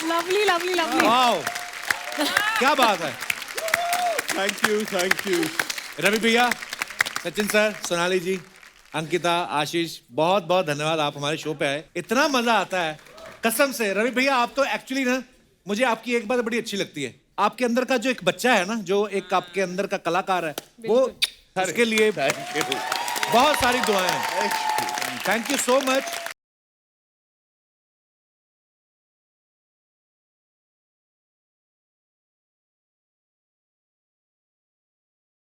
Lovely lovely lovely. वाओ, क्या बात है। Thank you. रवि भैया, सचिन सर, सोनाली जी, अंकिता, आशीष, बहुत बहुत धन्यवाद, आप हमारे शो पे आए। इतना मजा आता है कसम से। रवि भैया आप तो एक्चुअली ना, मुझे आपकी एक बात बड़ी अच्छी लगती है, आपके अंदर का जो एक बच्चा है ना, जो एक आपके अंदर का कलाकार है, वो उसके लिए बहुत सारी दुआएं हैं। Thank you so much.